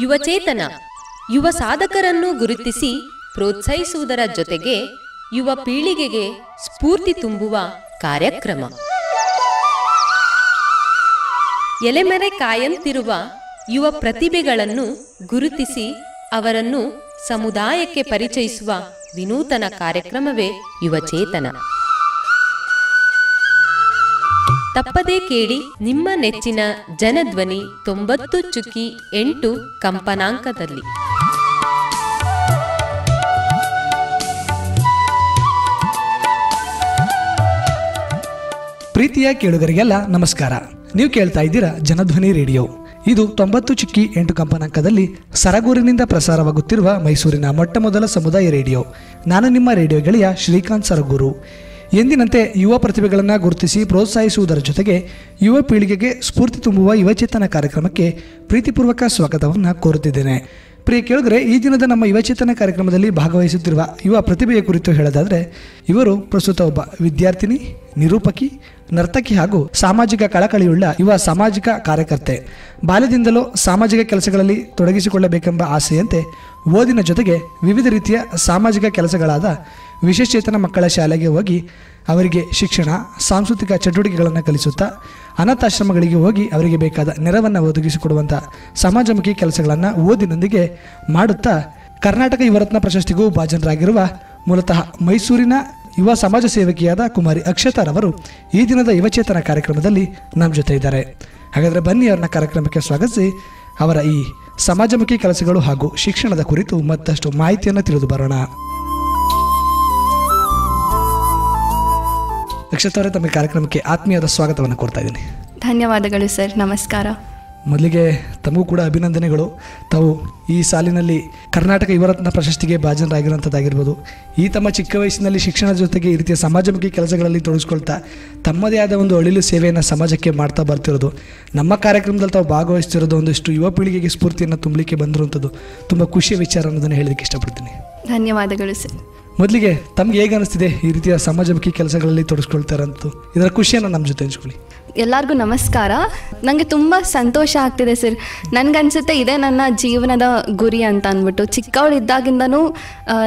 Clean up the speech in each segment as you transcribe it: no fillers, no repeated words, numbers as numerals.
ಯುವಚೇತನ ಯುವ ಸಾಧಕರನ್ನು ಗುರುತಿಸಿ ಪ್ರೋತ್ಸಾಹಿಸುವುದರ ಜೊತೆಗೆ ಯುವ ಪೀಳಿಗೆಗೆ ಸ್ಫೂರ್ತಿ ತುಂಬುವ ಕಾರ್ಯಕ್ರಮ. ಎಲೆಮೆರೆ ಕಾಯಂತಿರುವ ಯುವ ಪ್ರತಿಭೆಗಳನ್ನು ಗುರುತಿಸಿ ಅವರನ್ನು ಸಮುದಾಯಕ್ಕೆ ಪರಿಚಯಿಸುವ ವಿನೂತನ ಕಾರ್ಯಕ್ರಮವೇ ಯುವಚೇತನ. ತಪ್ಪದೇ ಕೇಳಿ ನಿಮ್ಮ ನೆಚ್ಚಿನ ಜನಧ್ವನಿ 90.8 ಕಂಪನಾಂಕದಲ್ಲಿ. ಪ್ರೀತಿಯ ಕೇಳುಗರಿಗೆಲ್ಲ ನಮಸ್ಕಾರ. ನೀವು ಕೇಳ್ತಾ ಇದ್ದೀರಾ ಜನಧ್ವನಿ ರೇಡಿಯೋ. ಇದು 90.8 ಕಂಪನಾಂಕದಲ್ಲಿ ಸರಗೂರಿನಿಂದ ಪ್ರಸಾರವಾಗುತ್ತಿರುವ ಮೈಸೂರಿನ ಮೊಟ್ಟಮೊದಲ ಸಮುದಾಯ ರೇಡಿಯೋ. ನಾನು ನಿಮ್ಮ ರೇಡಿಯೋ ಗೆಳೆಯ ಶ್ರೀಕಾಂತ್ ಸರಗೂರು. ಎಂದಿನಂತೆ ಯುವ ಪ್ರತಿಭೆಗಳನ್ನು ಗುರುತಿಸಿ ಪ್ರೋತ್ಸಾಹಿಸುವುದರ ಜೊತೆಗೆ ಯುವ ಪೀಳಿಗೆಗೆ ಸ್ಫೂರ್ತಿ ತುಂಬುವ ಯುವಚೇತನ ಕಾರ್ಯಕ್ರಮಕ್ಕೆ ಪ್ರೀತಿಪೂರ್ವಕ ಸ್ವಾಗತವನ್ನು ಕೋರುತ್ತಿದ್ದೇನೆ. ಪ್ರಿಯ ಕೇಳುಗರೆ, ಈ ದಿನದ ನಮ್ಮ ಯುವಚೇತನ ಕಾರ್ಯಕ್ರಮದಲ್ಲಿ ಭಾಗವಹಿಸುತ್ತಿರುವ ಯುವ ಪ್ರತಿಭೆಯ ಕುರಿತು ಹೇಳೋದಾದರೆ, ಇವರು ಪ್ರಸ್ತುತ ಒಬ್ಬ ವಿದ್ಯಾರ್ಥಿನಿ, ನಿರೂಪಕಿ, ನರ್ತಕಿ ಹಾಗೂ ಸಾಮಾಜಿಕ ಕಳಕಳಿಯುಳ್ಳ ಯುವ ಸಾಮಾಜಿಕ ಕಾರ್ಯಕರ್ತೆ. ಬಾಲ್ಯದಿಂದಲೂ ಸಾಮಾಜಿಕ ಕೆಲಸಗಳಲ್ಲಿ ತೊಡಗಿಸಿಕೊಳ್ಳಬೇಕೆಂಬ ಆಸೆಯಂತೆ ಓದಿನ ಜೊತೆಗೆ ವಿವಿಧ ರೀತಿಯ ಸಾಮಾಜಿಕ ಕೆಲಸಗಳಾದ ವಿಶೇಷಚೇತನ ಮಕ್ಕಳ ಶಾಲೆಗೆ ಹೋಗಿ ಅವರಿಗೆ ಶಿಕ್ಷಣ, ಸಾಂಸ್ಕೃತಿಕ ಚಟುವಟಿಕೆಗಳನ್ನು ಕಲಿಸುತ್ತಾ ಅನಾಥಾಶ್ರಮಗಳಿಗೆ ಹೋಗಿ ಅವರಿಗೆ ಬೇಕಾದ ನೆರವನ್ನು ಒದಗಿಸಿಕೊಡುವಂಥ ಸಮಾಜಮುಖಿ ಕೆಲಸಗಳನ್ನು ಓದಿನೊಂದಿಗೆ ಮಾಡುತ್ತಾ ಕರ್ನಾಟಕ ಯುವರತ್ನ ಪ್ರಶಸ್ತಿಗೂ ಭಾಜನರಾಗಿರುವ ಮೂಲತಃ ಮೈಸೂರಿನ ಯುವ ಸಮಾಜ ಸೇವಕಿಯಾದ ಕುಮಾರಿ ಅಕ್ಷತಾರವರು ಈ ದಿನದ ಯುವಚೇತನ ಕಾರ್ಯಕ್ರಮದಲ್ಲಿ ನಮ್ಮ ಜೊತೆ ಇದ್ದಾರೆ. ಹಾಗಾದರೆ ಬನ್ನಿ, ಅವರನ್ನ ಕಾರ್ಯಕ್ರಮಕ್ಕೆ ಸ್ವಾಗತಿಸಿ ಅವರ ಈ ಸಮಾಜಮುಖಿ ಕೆಲಸಗಳು ಹಾಗೂ ಶಿಕ್ಷಣದ ಕುರಿತು ಮತ್ತಷ್ಟು ಮಾಹಿತಿಯನ್ನು ತಿಳಿದು ಬರೋಣ. ಅಕ್ಷತಾರೇ, ತಮ್ಮ ಕಾರ್ಯಕ್ರಮಕ್ಕೆ ಆತ್ಮೀಯವಾದ ಸ್ವಾಗತವನ್ನು ಕೋರ್ತಾ ಇದ್ದೀನಿ. ಧನ್ಯವಾದಗಳು ಸರ್, ನಮಸ್ಕಾರ. ಮೊದಲಿಗೆ ತಮಗೂ ಕೂಡ ಅಭಿನಂದನೆಗಳು. ತಾವು ಈ ಸಾಲಿನಲ್ಲಿ ಕರ್ನಾಟಕ ಯುವರತ್ನ ಪ್ರಶಸ್ತಿಗೆ ಭಾಜನರಾಗಿರುವಂಥದ್ದಾಗಿರ್ಬೋದು, ಈ ತಮ್ಮ ಚಿಕ್ಕ ವಯಸ್ಸಿನಲ್ಲಿ ಶಿಕ್ಷಣದ ಜೊತೆಗೆ ಈ ರೀತಿಯ ಸಮಾಜಮುಖಿ ಕೆಲಸಗಳಲ್ಲಿ ತೊಡಗಿಸ್ಕೊಳ್ತಾ ತಮ್ಮದೇ ಆದ ಒಂದು ಅಳಿಲು ಸೇವೆಯನ್ನು ಸಮಾಜಕ್ಕೆ ಮಾಡ್ತಾ ಬರ್ತಿರೋದು, ನಮ್ಮ ಕಾರ್ಯಕ್ರಮದಲ್ಲಿ ತಾವು ಭಾಗವಹಿಸ್ತಿರೋದು, ಒಂದಿಷ್ಟು ಯುವ ಪೀಳಿಗೆಗೆ ಸ್ಫೂರ್ತಿಯನ್ನು ತುಂಬಲಿಕ್ಕೆ ಬಂದಿರುವಂಥದ್ದು ತುಂಬ ಖುಷಿಯ ವಿಚಾರ ಅನ್ನೋದನ್ನು ಹೇಳಲಿಕ್ಕೆ ಇಷ್ಟಪಡ್ತೀನಿ. ಧನ್ಯವಾದಗಳು ಸರ್. ಮೊದಲಿಗೆ ತಮ್ಗೆ ಹೇಗೆ ಅನಿಸ್ತಿದೆ ಈ ರೀತಿಯ ಸಮಾಜಮುಖಿ ಕೆಲಸಗಳಲ್ಲಿ ತೊಡಗಿಸ್ಕೊಳ್ತಾರಂತೂ? ಇದರ ಖುಷಿಯನ್ನು ನಮ್ಮ ಜೊತೆ ಹಂಚ್ಕೊಳ್ಳಿ. ಎಲ್ಲರಿಗೂ ನಮಸ್ಕಾರ. ನನಗೆ ತುಂಬ ಸಂತೋಷ ಆಗ್ತಿದೆ ಸರ್. ನನಗನ್ಸುತ್ತೆ ಇದೇ ನನ್ನ ಜೀವನದ ಗುರಿ ಅಂತ ಅಂದ್ಬಿಟ್ಟು. ಚಿಕ್ಕವಳಿದ್ದಾಗಿಂದನೂ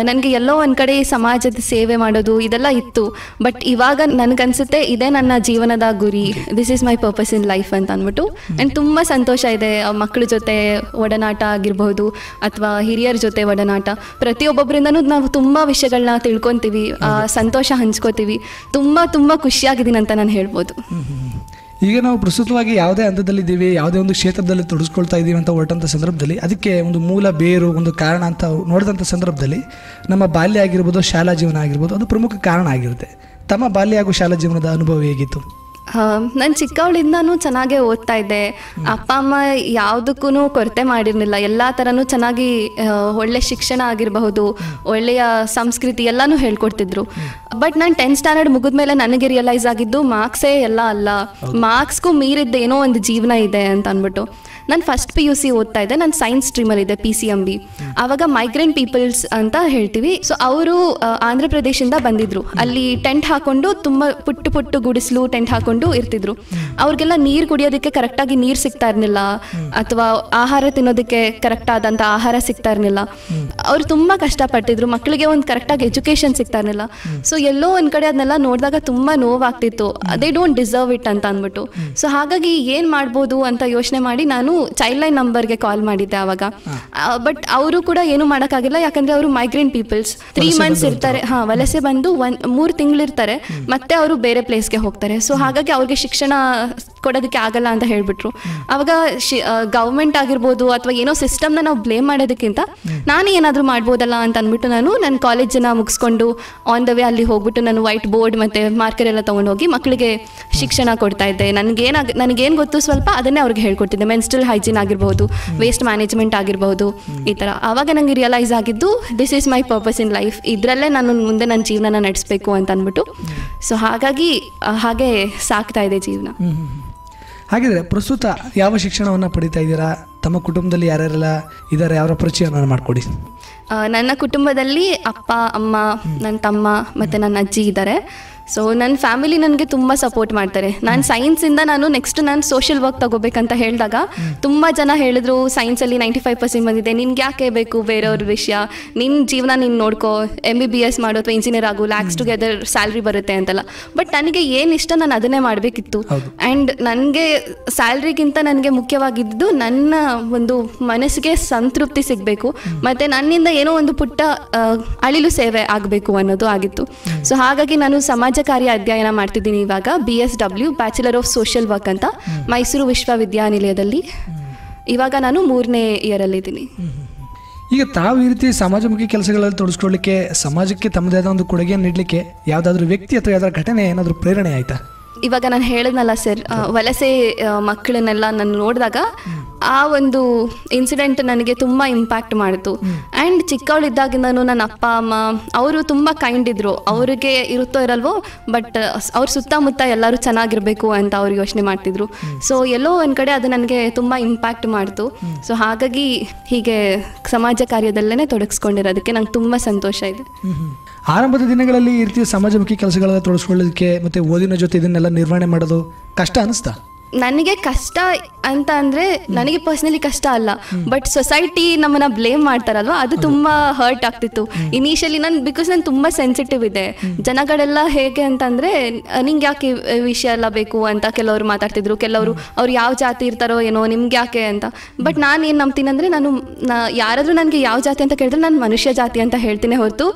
ನನಗೆ ಎಲ್ಲೋ ಒಂದು ಕಡೆ ಸಮಾಜದ ಸೇವೆ ಮಾಡೋದು ಇದೆಲ್ಲ ಇತ್ತು. ಬಟ್ ಇವಾಗ ನನಗನ್ಸುತ್ತೆ ಇದೇ ನನ್ನ ಜೀವನದ ಗುರಿ, this is my purpose in life ಅಂತ ಅಂದ್ಬಿಟ್ಟು. ನನಗೆ ತುಂಬ ಸಂತೋಷ ಇದೆ. ಮಕ್ಕಳ ಜೊತೆ ಒಡನಾಟ ಆಗಿರ್ಬೋದು ಅಥವಾ ಹಿರಿಯರ ಜೊತೆ ಒಡನಾಟ, ಪ್ರತಿಯೊಬ್ಬೊಬ್ಬರಿಂದನೂ ನಾವು ತುಂಬ ವಿಷಯಗಳನ್ನ ತಿಳ್ಕೊತೀವಿ, ಸಂತೋಷ ಹಂಚ್ಕೋತೀವಿ. ತುಂಬ ತುಂಬ ಖುಷಿಯಾಗಿದ್ದೀನಿ ಅಂತ ನಾನು ಹೇಳ್ಬೋದು. ಈಗ ನಾವು ಪ್ರಸ್ತುತವಾಗಿ ಯಾವುದೇ ಹಂತದಲ್ಲಿದ್ದೀವಿ, ಯಾವುದೇ ಒಂದು ಕ್ಷೇತ್ರದಲ್ಲಿ ತೊಡಗಿಸ್ಕೊಳ್ತಾ ಇದ್ದೀವಿ ಅಂತ ಹೊರಟಂಥ ಸಂದರ್ಭದಲ್ಲಿ ಅದಕ್ಕೆ ಒಂದು ಮೂಲ ಬೇರು, ಒಂದು ಕಾರಣ ಅಂತ ನೋಡಿದಂಥ ಸಂದರ್ಭದಲ್ಲಿ ನಮ್ಮ ಬಾಲ್ಯ ಆಗಿರ್ಬೋದು, ಶಾಲಾ ಜೀವನ ಆಗಿರ್ಬೋದು, ಅದು ಪ್ರಮುಖ ಕಾರಣ ಆಗಿರುತ್ತೆ. ತಮ್ಮ ಬಾಲ್ಯ ಹಾಗೂ ಶಾಲಾ ಜೀವನದ ಅನುಭವ ಹೇಗಿತ್ತು? ನಾನು ಚಿಕ್ಕವಳಿಂದನೂ ಚೆನ್ನಾಗೇ ಓದ್ತಾ ಇದ್ದೆ. ಅಪ್ಪ ಅಮ್ಮ ಯಾವುದಕ್ಕೂ ಕೊರತೆ ಮಾಡಿರಲಿಲ್ಲ. ಎಲ್ಲ ಥರನೂ ಚೆನ್ನಾಗಿ ಒಳ್ಳೆ ಶಿಕ್ಷಣ ಆಗಿರಬಹುದು, ಒಳ್ಳೆಯ ಸಂಸ್ಕೃತಿ ಎಲ್ಲನೂ ಹೇಳ್ಕೊಡ್ತಿದ್ರು. ಬಟ್ ನಾನು 10th ಸ್ಟ್ಯಾಂಡರ್ಡ್ ಮುಗಿದ್ಮೇಲೆ ನನಗೆ ರಿಯಲೈಸ್ ಆಗಿದ್ದು ಮಾರ್ಕ್ಸೇ ಎಲ್ಲ ಅಲ್ಲ, ಮಾರ್ಕ್ಸ್ಗೂ ಮೀರಿದ್ದು ಏನೋ ಒಂದು ಜೀವನ ಇದೆ ಅಂತ ಅಂದ್ಬಿಟ್ಟು. ನಾನು ಫಸ್ಟ್ PUC ಓದ್ತಾ ಇದ್ದೆ. ನಾನು ಸೈನ್ಸ್ ಸ್ಟ್ರೀಮಲ್ಲಿದ್ದೆ, PCMB. ಆವಾಗ ಮೈಗ್ರೆಂಟ್ ಪೀಪಲ್ಸ್ ಅಂತ ಹೇಳ್ತೀವಿ. ಸೊ ಅವರು ಆಂಧ್ರ ಪ್ರದೇಶದಿಂದ ಬಂದಿದ್ರು. ಅಲ್ಲಿ ಟೆಂಟ್ ಹಾಕೊಂಡು ತುಂಬ ಪುಟ್ಟು ಗುಡಿಸಲು ಟೆಂಟ್ ಹಾಕೊಂಡು ಇರ್ತಿದ್ರು. ಅವ್ರಿಗೆಲ್ಲ ನೀರು ಕುಡಿಯೋದಕ್ಕೆ ಕರೆಕ್ಟಾಗಿ ನೀರು ಸಿಗ್ತಾ ಇರಲಿಲ್ಲ, ಅಥವಾ ಆಹಾರ ತಿನ್ನೋದಕ್ಕೆ ಕರೆಕ್ಟ್ ಆದಂಥ ಆಹಾರ ಸಿಗ್ತಾ ಇರಲಿಲ್ಲ. ಅವ್ರು ತುಂಬ ಕಷ್ಟಪಡ್ತಿದ್ರು. ಮಕ್ಕಳಿಗೆ ಒಂದು ಕರೆಕ್ಟಾಗಿ ಎಜುಕೇಷನ್ ಸಿಗ್ತಾ ಇರಲಿಲ್ಲ. ಸೊ ಎಲ್ಲೋ ಒಂದು ಕಡೆ ಅದನ್ನೆಲ್ಲ ನೋಡಿದಾಗ ತುಂಬ ನೋವಾಗ್ತಿತ್ತು. ದೇ ಡೋಂಟ್ ಡಿಸರ್ವ್ ಇಟ್ ಅಂತ ಅಂದ್ಬಿಟ್ಟು. ಸೊ ಹಾಗಾಗಿ ಏನು ಮಾಡ್ಬೋದು ಅಂತ ಯೋಚನೆ ಮಾಡಿ ನಾನು ಚೈಲ್ಡ್ ಲೈನ್ ನಂಬರ್ಗೆ ಕಾಲ್ ಮಾಡಿದ್ದೆ ಆವಾಗ. ಬಟ್ ಅವರು ಕೂಡ ಏನು ಮಾಡೋಕ್ಕಾಗಿಲ್ಲ, ಯಾಕಂದ್ರೆ ಅವರು ಮೈಗ್ರೆಂಟ್ ಪೀಪಲ್ಸ್ 3 months ಇರ್ತಾರೆ. ವಲಸೆ ಬಂದು 3 ತಿಂಗಳಿರ್ತಾರೆ, ಮತ್ತೆ ಅವರು ಬೇರೆ ಪ್ಲೇಸ್ಗೆ ಹೋಗ್ತಾರೆ. ಸೊ ಹಾಗಾಗಿ ಅವ್ರಿಗೆ ಶಿಕ್ಷಣ ಕೊಡೋದಕ್ಕೆ ಆಗಲ್ಲ ಅಂತ ಹೇಳ್ಬಿಟ್ರು. ಅವಾಗ ಗೌರ್ಮೆಂಟ್ ಆಗಿರ್ಬೋದು ಅಥವಾ ಏನೋ ಸಿಸ್ಟಮ್ನ ನಾವು ಬ್ಲೇಮ್ ಮಾಡೋದಕ್ಕಿಂತ ನಾನು ಏನಾದರೂ ಮಾಡ್ಬೋದಲ್ಲ ಅಂತ ಅಂದ್ಬಿಟ್ಟು ನನ್ನ ಕಾಲೇಜನ್ನು ಮುಗಿಸ್ಕೊಂಡು ಆನ್ ದ ವೇ ಅಲ್ಲಿ ಹೋಗ್ಬಿಟ್ಟು ನಾನು ವೈಟ್ ಬೋರ್ಡ್ ಮತ್ತು ಮಾರ್ಕರ್ ಎಲ್ಲ ತೊಗೊಂಡೋಗಿ ಮಕ್ಕಳಿಗೆ ಶಿಕ್ಷಣ ಕೊಡ್ತಾ ಇದ್ದೆ. ನನಗೇನು ಗೊತ್ತು ಸ್ವಲ್ಪ ಅದನ್ನೇ ಅವ್ರಿಗೆ ಹೇಳ್ಕೊಡ್ತಿದ್ದೆ. ಮೆನ್ಸ್ಟ್ರಲ್ ಹೈಜೀನ್ ಆಗಿರ್ಬೋದು, ವೇಸ್ಟ್ ಮ್ಯಾನೇಜ್ಮೆಂಟ್ ಆಗಿರ್ಬೋದು, ಈ ಥರ. ಆವಾಗ ನನಗೆ ರಿಯಲೈಸ್ ಆಗಿದ್ದು this is my purpose in life, ಇದರಲ್ಲೇ ನಾನು ಮುಂದೆ ನನ್ನ ಜೀವನನ ನಡೆಸಬೇಕು ಅಂತ ಅಂದ್ಬಿಟ್ಟು. ಸೊ ಹಾಗಾಗಿ ಹಾಗೆ ಸಾಕ್ತಾ ಇದೆ ಜೀವನ. ಹಾಗಿದ್ರೆ ಪ್ರಸ್ತುತ ಯಾವ ಶಿಕ್ಷಣವನ್ನು ಪಡಿತಾ ಇದ್ದೀರಾ? ತಮ್ಮ ಕುಟುಂಬದಲ್ಲಿ ಯಾರ್ಯಾರೆಲ್ಲ ಇದ್ದಾರೆ, ಅವರ ಪರಿಚಯವನ್ನು ಮಾಡಿಕೊಡಿ. ನನ್ನ ಕುಟುಂಬದಲ್ಲಿ ಅಪ್ಪ, ಅಮ್ಮ, ನನ್ನ ತಮ್ಮ ಮತ್ತು ನನ್ನ ಅಜ್ಜಿ ಇದ್ದಾರೆ. ಸೊ ನನ್ನ ಫ್ಯಾಮಿಲಿ ನನಗೆ ತುಂಬ ಸಪೋರ್ಟ್ ಮಾಡ್ತಾರೆ. ನಾನು ಸೈನ್ಸಿಂದ ನೆಕ್ಸ್ಟ್ ನಾನು ಸೋಷಿಯಲ್ ವರ್ಕ್ ತಗೋಬೇಕಂತ ಹೇಳಿದಾಗ ತುಂಬ ಜನ ಹೇಳಿದ್ರು, ಸೈನ್ಸಲ್ಲಿ 95% ಬಂದಿದೆ, ನಿನ್ಗೆ ಯಾಕೆ ಬೇಕು ಬೇರೆಯವ್ರ ವಿಷಯ, ನಿನ್ನ ಜೀವನ ನೀನು ನೋಡ್ಕೋ, MBBS ಮಾಡು ಅಥವಾ ಇಂಜಿನಿಯರ್ ಆಗು, ಲ್ಯಾಕ್ಸ್ ಟುಗೆದರ್ ಸ್ಯಾಲ್ರಿ ಬರುತ್ತೆ ಅಂತೆಲ್ಲ. ಬಟ್ ನನಗೆ ಏನು ಇಷ್ಟ ನಾನು ಅದನ್ನೇ ಮಾಡಬೇಕಿತ್ತು. ಆ್ಯಂಡ್ ನನಗೆ ಸ್ಯಾಲ್ರಿಗಿಂತ ನನಗೆ ಮುಖ್ಯವಾಗಿದ್ದು ನನ್ನ ಒಂದು ಮನಸ್ಸಿಗೆ ಸಂತೃಪ್ತಿ ಸಿಗಬೇಕು, ಮತ್ತು ನನ್ನಿಂದ ಏನೋ ಒಂದು ಪುಟ್ಟ ಅಳಿಲು ಸೇವೆ ಆಗಬೇಕು ಅನ್ನೋದು ಆಗಿತ್ತು. ಸೊ ಹಾಗಾಗಿ ನಾನು ಸಮಾಜ ಕಾರ್ಯ ಅಧ್ಯಯನ ಮಾಡ್ತಿದ್ದೀನಿ ಇವಾಗ, BSW bachelor of social work ಅಂತ ಮೈಸೂರು ವಿಶ್ವವಿದ್ಯಾನಿಲಯದಲ್ಲಿ. ಇವಾಗ ನಾನು 3ನೇ ಇಯರಲ್ಲಿದ್ದೀನಿ. ಈಗ ತಾವು ಈ ರೀತಿ ಸಮಾಜಮುಖಿ ಕೆಲಸಗಳಲ್ಲಿ ತೊಡಗಿಸ್ಕೊಳ್ಳಿಕ್ಕೆ, ಸಮಾಜಕ್ಕೆ ತಮ್ಮದೇ ಆದ ಒಂದು ಕೊಡುಗೆಯನ್ನು ನೀಡಲಿಕ್ಕೆ ಯಾವುದಾದ್ರೂ ವ್ಯಕ್ತಿ ಅಥವಾ ಯಾವ್ದಾದ್ರು ಘಟನೆ ಏನಾದರೂ ಪ್ರೇರಣೆ ಆಯಿತಾ? ಇವಾಗ ನಾನು ಹೇಳಿದ್ನಲ್ಲ ಸರ್, ವಲಸೆ ಮಕ್ಕಳನ್ನೆಲ್ಲ ನಾನು ನೋಡಿದಾಗ ಆ ಒಂದು ಇನ್ಸಿಡೆಂಟ್ ನನಗೆ ತುಂಬ ಇಂಪ್ಯಾಕ್ಟ್ ಮಾಡಿತು. ಆ್ಯಂಡ್ ಚಿಕ್ಕವಳಿದ್ದಾಗಿಂದನೂ ನನ್ನ ಅಪ್ಪ ಅಮ್ಮ ಅವರು ತುಂಬ ಕೈಂಡ್ ಇದ್ದರು. ಅವರಿಗೆ ಇರುತ್ತೋ ಇರಲ್ವೋ, ಬಟ್ ಅವ್ರ ಸುತ್ತಮುತ್ತ ಎಲ್ಲರೂ ಚೆನ್ನಾಗಿರಬೇಕು ಅಂತ ಅವ್ರು ಯೋಚನೆ ಮಾಡ್ತಿದ್ರು. ಸೊ ಎಲ್ಲೋ ಒಂದು ಕಡೆ ಅದು ನನಗೆ ತುಂಬ ಇಂಪ್ಯಾಕ್ಟ್ ಮಾಡ್ತು. ಸೊ ಹಾಗಾಗಿ ಹೀಗೆ ಸಮಾಜ ಕಾರ್ಯದಲ್ಲೇ ತೊಡಗಿಸ್ಕೊಂಡಿರೋದಕ್ಕೆ ನಂಗೆ ತುಂಬ ಸಂತೋಷ ಇದೆ. ಆರಂಭದ ದಿನಗಳಲ್ಲಿ ಈ ರೀತಿಯ ಸಮಾಜಮುಖಿ ಕೆಲಸಗಳಲ್ಲಿ ತೊಡಗಿಸ್ಕೊಳ್ಳೋದಕ್ಕೆ ಮತ್ತು ಓದಿನ ಜೊತೆ ಇದನ್ನೆಲ್ಲ ನಿರ್ವಹಣೆ ಮಾಡೋದು ಕಷ್ಟ ಅನಿಸ್ತಾ? ನನಗೆ ಕಷ್ಟ ಅಂತ ಅಂದರೆ ನನಗೆ ಪರ್ಸ್ನಲಿ ಕಷ್ಟ ಅಲ್ಲ, ಬಟ್ ಸೊಸೈಟಿ ನಮ್ಮನ್ನು ಬ್ಲೇಮ್ ಮಾಡ್ತಾರಲ್ವ, ಅದು ತುಂಬ ಹರ್ಟ್ ಆಗ್ತಿತ್ತು ಇನಿಷಿಯಲಿ. ಬಿಕಾಸ್ ನಾನು ತುಂಬ ಸೆನ್ಸಿಟಿವ್ ಇದೆ. ಜನಗಳೆಲ್ಲ ಹೇಗೆ ಅಂತಂದರೆ ನಿಂಗೆ ಯಾಕೆ ವಿಷಯ ಎಲ್ಲ ಬೇಕು ಅಂತ ಕೆಲವರು ಮಾತಾಡ್ತಿದ್ರು, ಕೆಲವರು ಅವ್ರು ಯಾವ ಜಾತಿ ಇರ್ತಾರೋ ಏನೋ ನಿಮ್ಗೆ ಯಾಕೆ ಅಂತ. ಬಟ್ ನಾನು ಏನು ನಂಬ್ತೀನಿ ಅಂದರೆ, ಯಾರಾದರೂ ನನಗೆ ಯಾವ ಜಾತಿ ಅಂತ ಕೇಳಿದ್ರೆ ನಾನು ಮನುಷ್ಯ ಜಾತಿ ಅಂತ ಹೇಳ್ತೀನಿ ಹೊರತು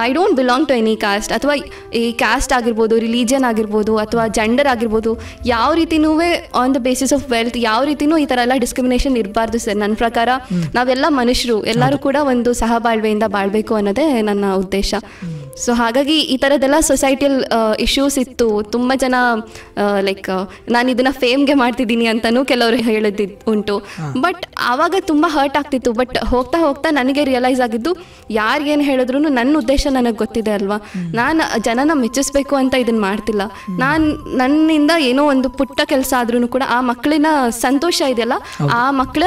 I don't belong to any caste. ಅಥವಾ ಈ ಕಾಸ್ಟ್ ಆಗಿರ್ಬೋದು, ರಿಲಿಜಿಯನ್ ಆಗಿರ್ಬೋದು, ಅಥವಾ ಜೆಂಡರ್ ಆಗಿರ್ಬೋದು, ಯಾವ ರೀತಿನೂ on the basis of wealth ಯಾವ ರೀತಿನೂ ಈ ಥರ ಎಲ್ಲ ಡಿಸ್ಕ್ರಿಮಿನೇಷನ್ ಇರಬಾರ್ದು ಸರ್. ನನ್ನ ಪ್ರಕಾರ ನಾವೆಲ್ಲ ಮನುಷ್ಯರು, ಎಲ್ಲರೂ ಕೂಡ ಒಂದು ಸಹಬಾಳ್ವೆಯಿಂದ ಬಾಳ್ಬೇಕು ಅನ್ನೋದೇ ನನ್ನ ಉದ್ದೇಶ. ಸೊ ಹಾಗಾಗಿ ಈ ಥರದ್ದೆಲ್ಲ ಸೊಸೈಟಿಯಲ್ ಇಶ್ಯೂಸ್ ಇತ್ತು. ತುಂಬ ಜನ ಲೈಕ್ ನಾನು ಇದನ್ನು ಫೇಮ್ಗೆ ಮಾಡ್ತಿದ್ದೀನಿ ಅಂತಲೂ ಕೆಲವರು ಹೇಳಿದ್ದು ಉಂಟು. ಬಟ್ ಆವಾಗ ತುಂಬ ಹರ್ಟ್ ಆಗ್ತಿತ್ತು. ಬಟ್ ಹೋಗ್ತಾ ಹೋಗ್ತಾ ನನಗೆ ರಿಯಲೈಸ್ ಆಗಿದ್ದು, ಯಾರಿಗೇನು ಹೇಳಿದ್ರು ನನ್ನ ಉದ್ದೇಶ ನನಗೆ ಗೊತ್ತಿದೆ ಅಲ್ವಾ. ನಾನು ಜನನ ಮೆಚ್ಚಿಸ್ಬೇಕು ಅಂತ ಇದನ್ನು ಮಾಡ್ತಿಲ್ಲ. ನನ್ನಿಂದ ಏನೋ ಒಂದು ಪುಟ್ಟ ಕೆಲಸ ಆದ್ರೂ ಕೂಡ ಆ ಮಕ್ಕಳಿನ ಸಂತೋಷ ಇದೆಯಲ್ಲ, ಆ ಮಕ್ಕಳ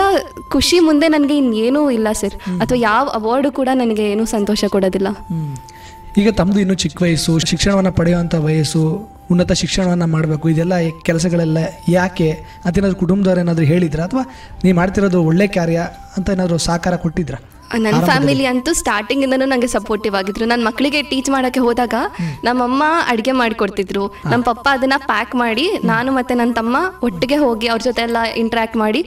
ಖುಷಿ ಮುಂದೆ ನನಗೆ ಇನ್ನೇನೂ ಇಲ್ಲ ಸರ್. ಅಥವಾ ಯಾವ ಅವಾರ್ಡು ಕೂಡ ನನಗೆ ಏನೂ ಸಂತೋಷ ಕೊಡೋದಿಲ್ಲ. ಈಗ ತಮ್ಮದು ಇನ್ನೂ ಚಿಕ್ಕ ವಯಸ್ಸು, ಶಿಕ್ಷಣವನ್ನು ಪಡೆಯುವಂಥ ವಯಸ್ಸು, ಉನ್ನತ ಶಿಕ್ಷಣವನ್ನು ಮಾಡಬೇಕು, ಇದೆಲ್ಲ ಕೆಲಸಗಳೆಲ್ಲ ಯಾಕೆ ಅಂತ ಏನಾದರೂ ಕುಟುಂಬದವ್ರು ಏನಾದರೂ ಹೇಳಿದ್ರಾ, ಅಥವಾ ನೀವು ಮಾಡ್ತಿರೋದು ಒಳ್ಳೆ ಕಾರ್ಯ ಅಂತ ಏನಾದರೂ ಸಹಕಾರ ಕೊಟ್ಟಿದ್ರಾ? ನನ್ನ ಫ್ಯಾಮಿಲಿ ಅಂತೂ ಸ್ಟಾರ್ಟಿಂಗಿಂದನೂ ನನಗೆ ಸಪೋರ್ಟಿವ್ ಆಗಿದ್ರು. ನನ್ನ ಮಕ್ಕಳಿಗೆ ಟೀಚ್ ಮಾಡೋಕ್ಕೆ ಹೋದಾಗ ನಮ್ಮಮ್ಮ ಅಡುಗೆ ಮಾಡಿಕೊಡ್ತಿದ್ರು, ನಮ್ಮ ಪಪ್ಪ ಅದನ್ನು ಪ್ಯಾಕ್ ಮಾಡಿ ನಾನು ಮತ್ತು ನನ್ನ ತಮ್ಮ ಒಟ್ಟಿಗೆ ಹೋಗಿ ಅವ್ರ ಜೊತೆ ಎಲ್ಲ ಇಂಟ್ರ್ಯಾಕ್ಟ್ ಮಾಡಿ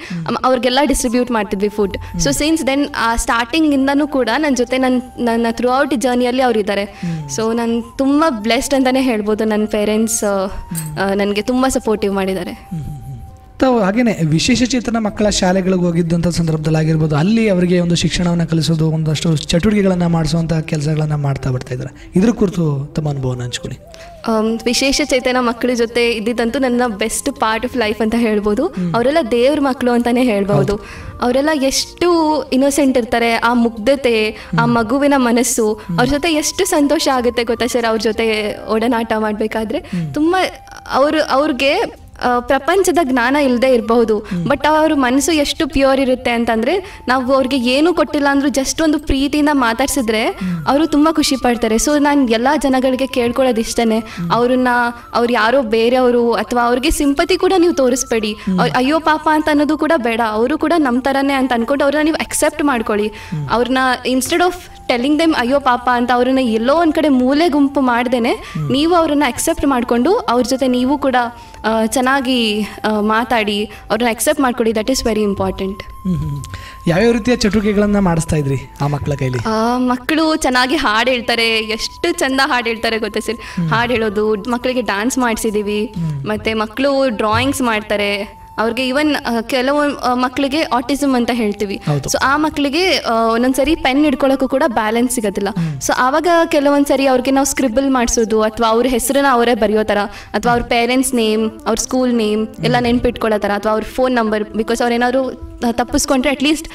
ಅವ್ರಿಗೆಲ್ಲ ಡಿಸ್ಟ್ರಿಬ್ಯೂಟ್ ಮಾಡ್ತಿದ್ವಿ ಫುಡ್. ಸೊ ಸಿನ್ಸ್ ದೆನ್ ಆ ಸ್ಟಾರ್ಟಿಂಗಿಂದನೂ ಕೂಡ ನನ್ನ ಜೊತೆ ನನ್ನ ಥ್ರೂ ಔಟ್ ಜರ್ನಿಯಲ್ಲಿ ಅವರಿದ್ದಾರೆ. ಸೊ ನಾನು ತುಂಬ ಬ್ಲೆಸ್ಡ್ ಅಂತಲೇ ಹೇಳ್ಬೋದು. ನನ್ನ ಪೇರೆಂಟ್ಸ್ ನನಗೆ ತುಂಬ ಸಪೋರ್ಟಿವ್ ಮಾಡಿದ್ದಾರೆ. ತಾವು ಹಾಗೇನೆ ವಿಶೇಷಚೇತನ ಮಕ್ಕಳ ಶಾಲೆಗಳಿಗೆ ಹೋಗಿದ್ದಂಥ ಸಂದರ್ಭದಲ್ಲಿ ಆಗಿರ್ಬೋದು, ಅಲ್ಲಿ ಅವರಿಗೆ ಒಂದು ಶಿಕ್ಷಣವನ್ನು ಕಲಿಸೋದು, ಒಂದಷ್ಟು ಚಟುವಟಿಕೆಗಳನ್ನು ಮಾಡಿಸುವಂಥ ಕೆಲಸಗಳನ್ನು ಮಾಡ್ತಾ ಬರ್ತಾ ಇದ್ದಾರೆ. ಇದ್ರ ಕುರಿತು ತಮ್ಮ ಅನುಭವನ ಹಂಚ್ಕೊಳ್ಳಿ. ವಿಶೇಷ ಚೇತನ ಮಕ್ಕಳ ಜೊತೆ ಇದ್ದಿದ್ದಂತೂ ನನ್ನ ಬೆಸ್ಟ್ ಪಾರ್ಟ್ ಆಫ್ ಲೈಫ್ ಅಂತ ಹೇಳ್ಬೋದು. ಅವರೆಲ್ಲ ದೇವ್ರ ಮಕ್ಕಳು ಅಂತಲೇ ಹೇಳ್ಬೋದು. ಅವರೆಲ್ಲ ಎಷ್ಟು ಇನ್ನೋಸೆಂಟ್ ಇರ್ತಾರೆ. ಆ ಮುಗ್ಧತೆ, ಆ ಮಗುವಿನ ಮನಸ್ಸು, ಅವ್ರ ಜೊತೆ ಎಷ್ಟು ಸಂತೋಷ ಆಗುತ್ತೆ ಗೊತ್ತಾ ಸರ್. ಅವ್ರ ಜೊತೆ ಒಡನಾಟ ಮಾಡಬೇಕಾದ್ರೆ ತುಂಬ ಅವ್ರಿಗೆ ಪ್ರಪಂಚದ ಜ್ಞಾನ ಇಲ್ಲದೆ ಇರಬಹುದು, ಬಟ್ ಅವ್ರ ಮನಸ್ಸು ಎಷ್ಟು ಪ್ಯೂರ್ ಇರುತ್ತೆ ಅಂತಂದರೆ, ನಾವು ಅವ್ರಿಗೆ ಏನೂ ಕೊಟ್ಟಿಲ್ಲ ಅಂದರೂ ಜಸ್ಟ್ ಒಂದು ಪ್ರೀತಿಯಿಂದ ಮಾತಾಡ್ಸಿದ್ರೆ ಅವರು ತುಂಬ ಖುಷಿ ಪಡ್ತಾರೆ. ಸೊ ನಾನು ಎಲ್ಲ ಜನಗಳಿಗೆ ಕೇಳ್ಕೊಳ್ಳೋದು ಇಷ್ಟನೇ, ಅವ್ರು ಯಾರೋ ಬೇರೆಯವರು ಅಥವಾ ಅವ್ರಿಗೆ ಸಿಂಪತಿ ಕೂಡ ನೀವು ತೋರಿಸ್ಬೇಡಿ. ಅಯ್ಯೋ ಪಾಪ ಅಂತ ಅನ್ನೋದು ಕೂಡ ಬೇಡ. ಅವರು ಕೂಡ ನಮ್ಮ ಥರನೇ ಅಂತ ಅಂದ್ಕೊಂಡು ಅವ್ರನ್ನ ನೀವು ಅಕ್ಸೆಪ್ಟ್ ಮಾಡ್ಕೊಳ್ಳಿ. ಅವ್ರನ್ನ ಇನ್ಸ್ಟೆಡ್ ಆಫ್ ಟೆಲ್ಲಿಂಗ್ ದೆಮ್ ಅಯ್ಯೋ ಪಾಪ ಅಂತ ಅವ್ರನ್ನ ಎಲ್ಲೋ ಒಂದು ಕಡೆ ಮೂಲೆ ಗುಂಪು ಮಾಡ್ದೇನೆ ನೀವು ಅವ್ರನ್ನ ಅಕ್ಸೆಪ್ಟ್ ಮಾಡಿಕೊಂಡು ಅವ್ರ ಜೊತೆ ನೀವು ಕೂಡ ಚೆನ್ನಾಗಿ ಮಾತಾಡಿ ಅವ್ರನ್ನ ಅಕ್ಸೆಪ್ಟ್ ಮಾಡ್ಕೊಳ್ಳಿ. That is very important. ಯಾವ್ಯಾವ ರೀತಿಯ ಚಟುವಟಿಕೆಗಳನ್ನ ಮಾಡಿಸ್ತಾ ಇದ್ರಿ ಆ ಮಕ್ಕಳ ಕೈಲಿ? ಮಕ್ಕಳು ಚೆನ್ನಾಗಿ ಹಾಡು ಹೇಳ್ತಾರೆ, ಎಷ್ಟು ಚಂದ ಹಾಡು ಹೇಳ್ತಾರೆ ಗೊತ್ತಾ ಸರ್. ಹಾಡು ಹೇಳೋದು, ಮಕ್ಕಳಿಗೆ ಡ್ಯಾನ್ಸ್ ಮಾಡಿಸಿದ್ದೀವಿ, ಮತ್ತು ಮಕ್ಕಳು ಡ್ರಾಯಿಂಗ್ಸ್ ಮಾಡ್ತಾರೆ. ಅವ್ರಿಗೆ ಈವನ್ ಕೆಲವು ಮಕ್ಕಳಿಗೆ ಆಟಿಸಮ್ ಅಂತ ಹೇಳ್ತೀವಿ. ಸೊ ಆ ಮಕ್ಕಳಿಗೆ ಒಂದೊಂದ್ಸರಿ ಪೆನ್ ಹಿಡ್ಕೊಳ್ಳೋಕ್ಕೂ ಕೂಡ ಬ್ಯಾಲೆನ್ಸ್ ಸಿಗೋದಿಲ್ಲ. ಸೊ ಆವಾಗ ಕೆಲವೊಂದ್ಸರಿ ಅವ್ರಿಗೆ ನಾವು ಸ್ಕ್ರಿಬಲ್ ಮಾಡಿಸೋದು, ಅಥವಾ ಅವ್ರ ಹೆಸರನ್ನ ಅವರೇ ಬರೆಯೋ ಥರ, ಅಥವಾ ಅವ್ರ ಪೇರೆಂಟ್ಸ್ ನೇಮ್, ಅವ್ರ ಸ್ಕೂಲ್ ನೇಮ್ ಎಲ್ಲ ನೆನ್ಪಿಟ್ಕೊಳ್ಳೋ ಥರ, ಅಥವಾ ಅವ್ರ ಫೋನ್ ನಂಬರ್, ಬಿಕಾಸ್ ಅವ್ರೇನಾದ್ರು ತಪ್ಪಿಸ್ಕೊಂಡ್ರೆ ಅಟ್ಲೀಸ್ಟ್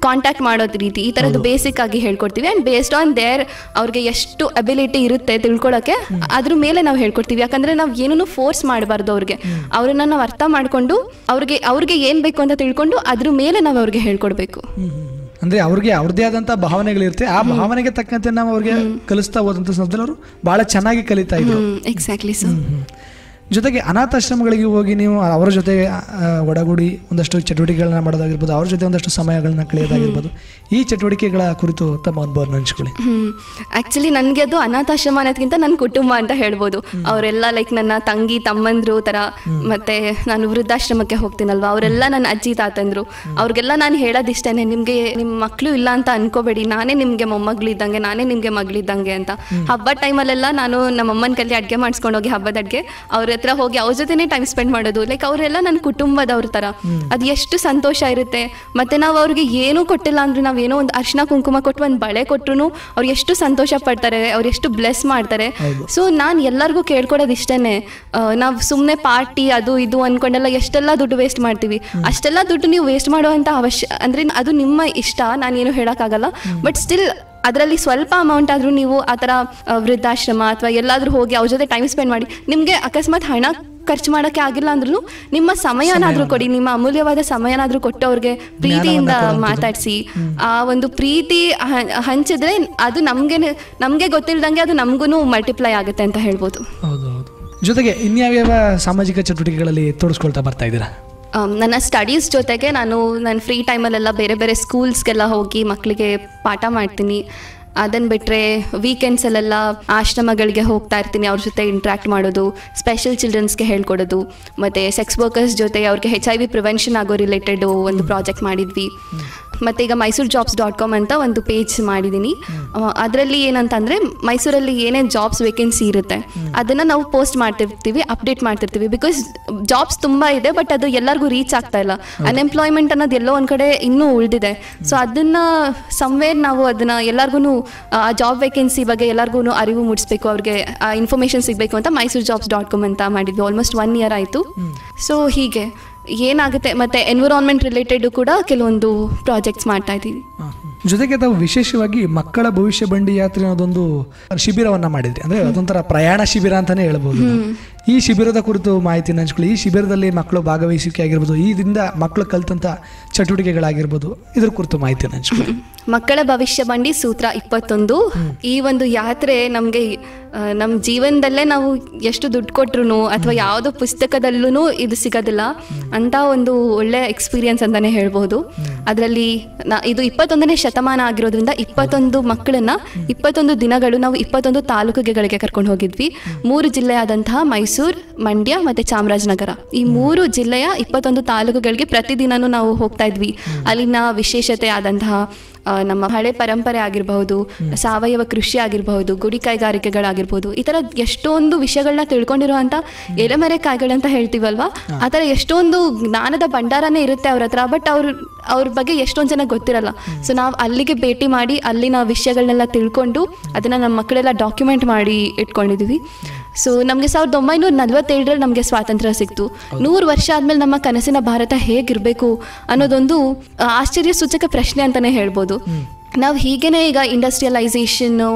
ಕಾಂಟ್ಯಾಕ್ಟ್ ಮಾಡೋದು ರೀತಿ, ಈ ಥರದ್ದು ಬೇಸಿಕ್ ಆಗಿ ಹೇಳ್ಕೊಡ್ತೀವಿ. ಆ್ಯಂಡ್ ಬೇಸ್ಡ್ ಆನ್ ದೇರ್ ಅವ್ರಿಗೆ ಎಷ್ಟು ಅಬಿಲಿಟಿ ಇರುತ್ತೆ ತಿಳ್ಕೊಳ್ಳೋಕ್ಕೆ, ಅದ್ರ ಮೇಲೆ ನಾವು ಹೇಳ್ಕೊಡ್ತೀವಿ. ಯಾಕಂದರೆ ನಾವು ಏನೂ ಫೋರ್ಸ್ ಮಾಡಬಾರ್ದು. ಅವ್ರನ್ನ ನಾವು ಅರ್ಥ ಮಾಡಿಕೊಂಡು ಅವ್ರಿಗೆ ಏನು ಬೇಕು ಅಂತ ತಿಳ್ಕೊಂಡು ಅದ್ರ ಮೇಲೆ ನಾವು ಅವ್ರಿಗೆ ಹೇಳ್ಕೊಡ್ಬೇಕು. ಅಂದ್ರೆ ಅವ್ರಿಗೆ ಅವ್ರದೇ ಆದಂತ ಭಾವನೆಗಳಿರುತ್ತೆ, ಆ ಭಾವನೆಗೆ ತಕ್ಕಂತೆ ನಾವು ಅವ್ರಿಗೆ ಕಲಿಸ್ತಾ ಹೋದಂತ ಸಂದರ್ಭದಲ್ಲಿ ಅವರು ಬಹಳ ಚೆನ್ನಾಗಿ ಕಲಿತಾ ಇದ್ರು. Exactly sir. ಜೊತೆಗೆ ಅನಾಥಾಶ್ರಮಗಳಿಗೆ ಹೋಗಿ ನೀವು ಅವರ ಜೊತೆ ಒಡಗೂಡಿ ಒಂದಷ್ಟು ಚಟುವಟಿಕೆಗಳನ್ನ ಮಾಡೋದಾಗಿರ್ಬೋದು, ಅವ್ರ ಜೊತೆ ಒಂದಷ್ಟು ಸಮಯಗಳನ್ನ ಕಳೆಯೋದಾಗಿರ್ಬೋದು, ಈ ಚಟುವಟಿಕೆಗಳ ಕುರಿತು ತಮ್ಮ ಅನುಭವವನ್ನು ಹಂಚ್ಕೊಳ್ಳಿ. ಆ್ಯಕ್ಚುಲಿ ನನಗೆ ಅದು ಅನಾಥಾಶ್ರಮ ಅನ್ನೋದಕ್ಕಿಂತ ನನ್ನ ಕುಟುಂಬ ಅಂತ ಹೇಳ್ಬೋದು. ಅವರೆಲ್ಲ ಲೈಕ್ ನನ್ನ ತಂಗಿ ತಮ್ಮಂದ್ರು ಥರ, ಮತ್ತು ನಾನು ವೃದ್ಧಾಶ್ರಮಕ್ಕೆ ಹೋಗ್ತೀನಲ್ವ, ಅವರೆಲ್ಲ ನನ್ನ ಅಜ್ಜಿ ತಾತಂದ್ರು. ಅವ್ರಿಗೆಲ್ಲ ನಾನು ಹೇಳೋದಿಷ್ಟೇ, ನಿಮಗೆ ನಿಮ್ಮ ಮಕ್ಕಳು ಇಲ್ಲ ಅಂತ ಅನ್ಕೋಬೇಡಿ, ನಾನೇ ನಿಮಗೆ ಮೊಮ್ಮಗಳಿದ್ದಂಗೆ, ನಾನೇ ನಿಮಗೆ ಮಗಳಿದ್ದಂಗೆ ಅಂತ. ಹಬ್ಬದ ಟೈಮಲ್ಲೆಲ್ಲ ನಾನು ನಮ್ಮಮ್ಮನ ಕೈಲಿ ಅಡುಗೆ ಮಾಡಿಸ್ಕೊಂಡೋಗಿ ಹಬ್ಬದ ಅಡುಗೆ ಅವ್ರ ಹತ್ರ ಹೋಗಿ ಅವ್ರ ಜೊತೆನೇ ಟೈಮ್ ಸ್ಪೆಂಡ್ ಮಾಡೋದು. ಲೈಕ್ ಅವರೆಲ್ಲ ನನ್ನ ಕುಟುಂಬದವ್ರ ಥರ. ಅದು ಎಷ್ಟು ಸಂತೋಷ ಇರುತ್ತೆ. ಮತ್ತು ನಾವು ಅವ್ರಿಗೆ ಏನೂ ಕೊಟ್ಟಿಲ್ಲ ಅಂದ್ರೆ, ನಾವು ಏನೋ ಒಂದು ಅರ್ಶಿನ ಕುಂಕುಮ ಕೊಟ್ಟು ಒಂದು ಬಳೆ ಕೊಟ್ಟರು ಅವ್ರು ಎಷ್ಟು ಸಂತೋಷ ಪಡ್ತಾರೆ, ಅವ್ರು ಎಷ್ಟು ಬ್ಲೆಸ್ ಮಾಡ್ತಾರೆ. ಸೊ ನಾನು ಎಲ್ಲರಿಗೂ ಕೇಳ್ಕೊಡೋದು ಇಷ್ಟೇ, ನಾವು ಸುಮ್ಮನೆ ಪಾರ್ಟಿ ಅದು ಇದು ಅಂದ್ಕೊಂಡೆಲ್ಲ ಎಷ್ಟೆಲ್ಲ ದುಡ್ಡು ವೇಸ್ಟ್ ಮಾಡ್ತೀವಿ. ಅಷ್ಟೆಲ್ಲ ದುಡ್ಡು ನೀವು ವೇಸ್ಟ್ ಮಾಡುವಂಥ ಅಂದರೆ ಅದು ನಿಮ್ಮ ಇಷ್ಟ, ನಾನೇನು ಹೇಳೋಕ್ಕಾಗಲ್ಲ. ಬಟ್ ಸ್ಟಿಲ್ ಅದರಲ್ಲಿ ಸ್ವಲ್ಪ ಅಮೌಂಟ್ ಆದರೂ ನೀವು ಆ ಥರ ವೃದ್ಧಾಶ್ರಮ ಅಥವಾ ಎಲ್ಲಾದರೂ ಹೋಗಿ ಅವ್ರ ಜೊತೆ ಟೈಮ್ ಸ್ಪೆಂಡ್ ಮಾಡಿ. ನಿಮಗೆ ಅಕಸ್ಮಾತ್ ಹಣ ಖರ್ಚು ಮಾಡೋಕ್ಕೆ ಆಗಿಲ್ಲ ಅಂದ್ರೂ ನಿಮ್ಮ ಸಮಯನಾದರೂ ಕೊಡಿ, ನಿಮ್ಮ ಅಮೂಲ್ಯವಾದ ಸಮಯನಾದರೂ ಕೊಟ್ಟು ಅವ್ರಿಗೆ ಪ್ರೀತಿಯಿಂದ ಮಾತಾಡಿಸಿ. ಆ ಒಂದು ಪ್ರೀತಿ ಹಂಚಿದ್ರೆ ಅದು ನಮಗೆ ಗೊತ್ತಿಲ್ದಂಗೆ ಅದು ನಮಗೂ ಮಲ್ಟಿಪ್ಲೈ ಆಗುತ್ತೆ ಅಂತ ಹೇಳ್ಬೋದು. ಹೌದು ಹೌದು. ಜೊತೆಗೆ ಇನ್ಯಾವ್ಯಾವ ಸಾಮಾಜಿಕ ಚಟುವಟಿಕೆಗಳಲ್ಲಿ ತೋರಿಸ್ಕೊಳ್ತಾ ಬರ್ತಾ ಇದ್ದೀರಾ? ನನ್ನ ಸ್ಟಡೀಸ್ ಜೊತೆಗೆ ನನ್ನ ಫ್ರೀ ಟೈಮಲ್ಲೆಲ್ಲ ಬೇರೆ ಬೇರೆ ಸ್ಕೂಲ್ಸ್ಗೆಲ್ಲ ಹೋಗಿ ಮಕ್ಕಳಿಗೆ ಪಾಠ ಮಾಡ್ತೀನಿ. ಅದನ್ನು ಬಿಟ್ಟರೆ ವೀಕೆಂಡ್ಸಲ್ಲೆಲ್ಲ ಆಶ್ರಮಗಳಿಗೆ ಹೋಗ್ತಾ ಇರ್ತೀನಿ, ಅವ್ರ ಜೊತೆ ಇಂಟ್ರ್ಯಾಕ್ಟ್ ಮಾಡೋದು, ಸ್ಪೆಷಲ್ ಚಿಲ್ಡ್ರನ್ಸ್ಗೆ ಹೇಳ್ಕೊಡೋದು, ಮತ್ತು ಸೆಕ್ಸ್ ವರ್ಕರ್ಸ್ ಜೊತೆ ಅವ್ರಿಗೆ HIV ಪ್ರಿವೆನ್ಷನ್ ಆಗೋ ರಿಲೇಟೆಡು ಒಂದು ಪ್ರಾಜೆಕ್ಟ್ ಮಾಡಿದ್ವಿ. ಮತ್ತು ಈಗ MySoreJobs.com ಅಂತ ಒಂದು ಪೇಜ್ ಮಾಡಿದ್ದೀನಿ. ಅದರಲ್ಲಿ ಏನಂತಂದರೆ ಮೈಸೂರಲ್ಲಿ ಏನೇನು ಜಾಬ್ಸ್ ವೇಕೆನ್ಸಿ ಇರುತ್ತೆ ಅದನ್ನು ನಾವು ಪೋಸ್ಟ್ ಮಾಡ್ತಿರ್ತೀವಿ, ಅಪ್ಡೇಟ್ ಮಾಡ್ತಿರ್ತೀವಿ. ಬಿಕಾಸ್ ಜಾಬ್ಸ್ ತುಂಬ ಇದೆ, ಬಟ್ ಅದು ಎಲ್ಲರಿಗೂ ರೀಚ್ ಆಗ್ತಾ ಇಲ್ಲ. ಅನ್ಎಂಪ್ಲಾಯ್ಮೆಂಟ್ ಅನ್ನೋದು ಎಲ್ಲೋ ಒಂದು ಕಡೆ ಇನ್ನೂ ಉಳಿದಿದೆ. ಸೊ ಅದನ್ನು ಸಮ್ವೇರ್ ನಾವು ಅದನ್ನು ಎಲ್ಲರಿಗೂ ಆ ಜಾಬ್ ವೇಕೆನ್ಸಿ ಬಗ್ಗೆ ಎಲ್ಲರಿಗೂ ಅರಿವು ಮೂಡಿಸ್ಬೇಕು, ಅವ್ರಿಗೆ ಆ ಇನ್ಫಾರ್ಮೇಷನ್ ಸಿಗಬೇಕು ಅಂತ MySoreJobs.com ಅಂತ ಮಾಡಿದ್ವಿ. ಆಲ್ಮೋಸ್ಟ್ 1 year ಆಯಿತು. ಸೊ ಹೀಗೆ ಏನಾಗುತ್ತೆ. ಮತ್ತು ಎನ್ವಿರಾನ್ಮೆಂಟ್ ರಿಲೇಟೆಡ್ ಕೂಡ ಕೆಲವೊಂದು ಪ್ರಾಜೆಕ್ಟ್ಸ್ ಮಾಡ್ತಾ ಇದ್ದೀವಿ. ಜೊತೆಗೆ ತಾವು ವಿಶೇಷವಾಗಿ ಮಕ್ಕಳ ಭವಿಷ್ಯ ಬಂಡಿ ಯಾತ್ರೆ ಅನ್ನೋದೊಂದು ಶಿಬಿರವನ್ನ ಮಾಡಿದ್ರಿ, ಅಂದ್ರೆ ಅದೊಂಥರ ಪ್ರಯಾಣ ಶಿಬಿರ ಅಂತಾನೆ ಹೇಳ್ಬೋದು. ಈ ಶಿಬಿರದ ಕುರಿತು ಮಾಹಿತಿನ ಹಂಚ್ಕೊಳ್ಳಿ. ಈ ಶಿಬಿರದಲ್ಲಿ ಮಕ್ಕಳು ಭಾಗವಹಿಸುವಿಕೆ ಆಗಿರ್ಬೋದು, ಇದರಿಂದ ಮಕ್ಕಳು ಕಲಿತಂತ ಚಟುವಟಿಕೆಗಳಾಗಿರ್ಬೋದು, ಇದ್ರ ಕುರಿತು ಮಾಹಿತಿನ ಹಂಚ್ಕೊಳ್ಳಿ. ಮಕ್ಕಳ ಭವಿಷ್ಯ ಬಂಡಿ ಸೂತ್ರ 21. ಈ ಒಂದು ಯಾತ್ರೆ ನಮಗೆ ನಮ್ಮ ಜೀವನದಲ್ಲೇ ನಾವು ಎಷ್ಟು ದುಡ್ಡು ಕೊಟ್ರು ಅಥವಾ ಯಾವುದೋ ಪುಸ್ತಕದಲ್ಲೂ ಇದು ಸಿಗೋದಿಲ್ಲ ಅಂತ ಒಂದು ಒಳ್ಳೆ ಎಕ್ಸ್ಪೀರಿಯನ್ಸ್ ಅಂತಲೇ ಹೇಳ್ಬೋದು. ಅದರಲ್ಲಿ ಇದು 21ನೇ ಶತಮಾನ ಆಗಿರೋದ್ರಿಂದ 21 ಮಕ್ಕಳನ್ನ 21 ದಿನಗಳು ನಾವು 21 ತಾಲೂಕುಗಳಿಗೆ ಕರ್ಕೊಂಡು ಹೋಗಿದ್ವಿ. 3 ಜಿಲ್ಲೆಯಾದಂತಹ ಮೈಸೂರು, ಮಂಡ್ಯ ಮತ್ತು ಚಾಮರಾಜನಗರ, ಈ 3 ಜಿಲ್ಲೆಯ 21 ತಾಲೂಕುಗಳಿಗೆ ಪ್ರತಿದಿನವೂ ನಾವು ಹೋಗ್ತಾ ಇದ್ವಿ. ಅಲ್ಲಿನ ವಿಶೇಷತೆ ಆದಂತಹ ನಮ್ಮ ಹಳೆ ಪರಂಪರೆ ಆಗಿರಬಹುದು, ಸಾವಯವ ಕೃಷಿ ಆಗಿರಬಹುದು, ಗುಡಿ ಕೈಗಾರಿಕೆಗಳಾಗಿರ್ಬೋದು, ಈ ಥರ ಎಷ್ಟೊಂದು ವಿಷಯಗಳನ್ನ ತಿಳ್ಕೊಂಡಿರುವಂಥ ಎಲೆಮರೆ ಕಾಯಿಗಳಂತ ಹೇಳ್ತೀವಲ್ವಾ, ಆ ಥರ ಎಷ್ಟೊಂದು ಜ್ಞಾನದ ಭಂಡಾರನೇ ಇರುತ್ತೆ ಅವ್ರ ಹತ್ರ. ಬಟ್ ಅವ್ರ ಬಗ್ಗೆ ಎಷ್ಟೊಂದು ಜನ ಗೊತ್ತಿರಲ್ಲ. ಸೊ ನಾವು ಅಲ್ಲಿಗೆ ಭೇಟಿ ಮಾಡಿ ಅಲ್ಲಿನ ವಿಷಯಗಳನ್ನೆಲ್ಲ ತಿಳ್ಕೊಂಡು ಅದನ್ನು ನಮ್ಮ ಮಕ್ಕಳೆಲ್ಲ ಡಾಕ್ಯುಮೆಂಟ್ ಮಾಡಿ ಇಟ್ಕೊಂಡಿದ್ವಿ. ಸೊ ನಮಗೆ 1947 ನಮಗೆ ಸ್ವಾತಂತ್ರ್ಯ ಸಿಕ್ತು. 100 ವರ್ಷ ಆದಮೇಲೆ ನಮ್ಮ ಕನಸಿನ ಭಾರತ ಹೇಗಿರಬೇಕು ಅನ್ನೋದೊಂದು ಆಶ್ಚರ್ಯ ಸೂಚಕ ಪ್ರಶ್ನೆ ಅಂತಲೇ ಹೇಳ್ಬೋದು. ನಾವು ಹೀಗೇ ಈಗ ಇಂಡಸ್ಟ್ರಿಯಲೈಸೇಷನ್ನು,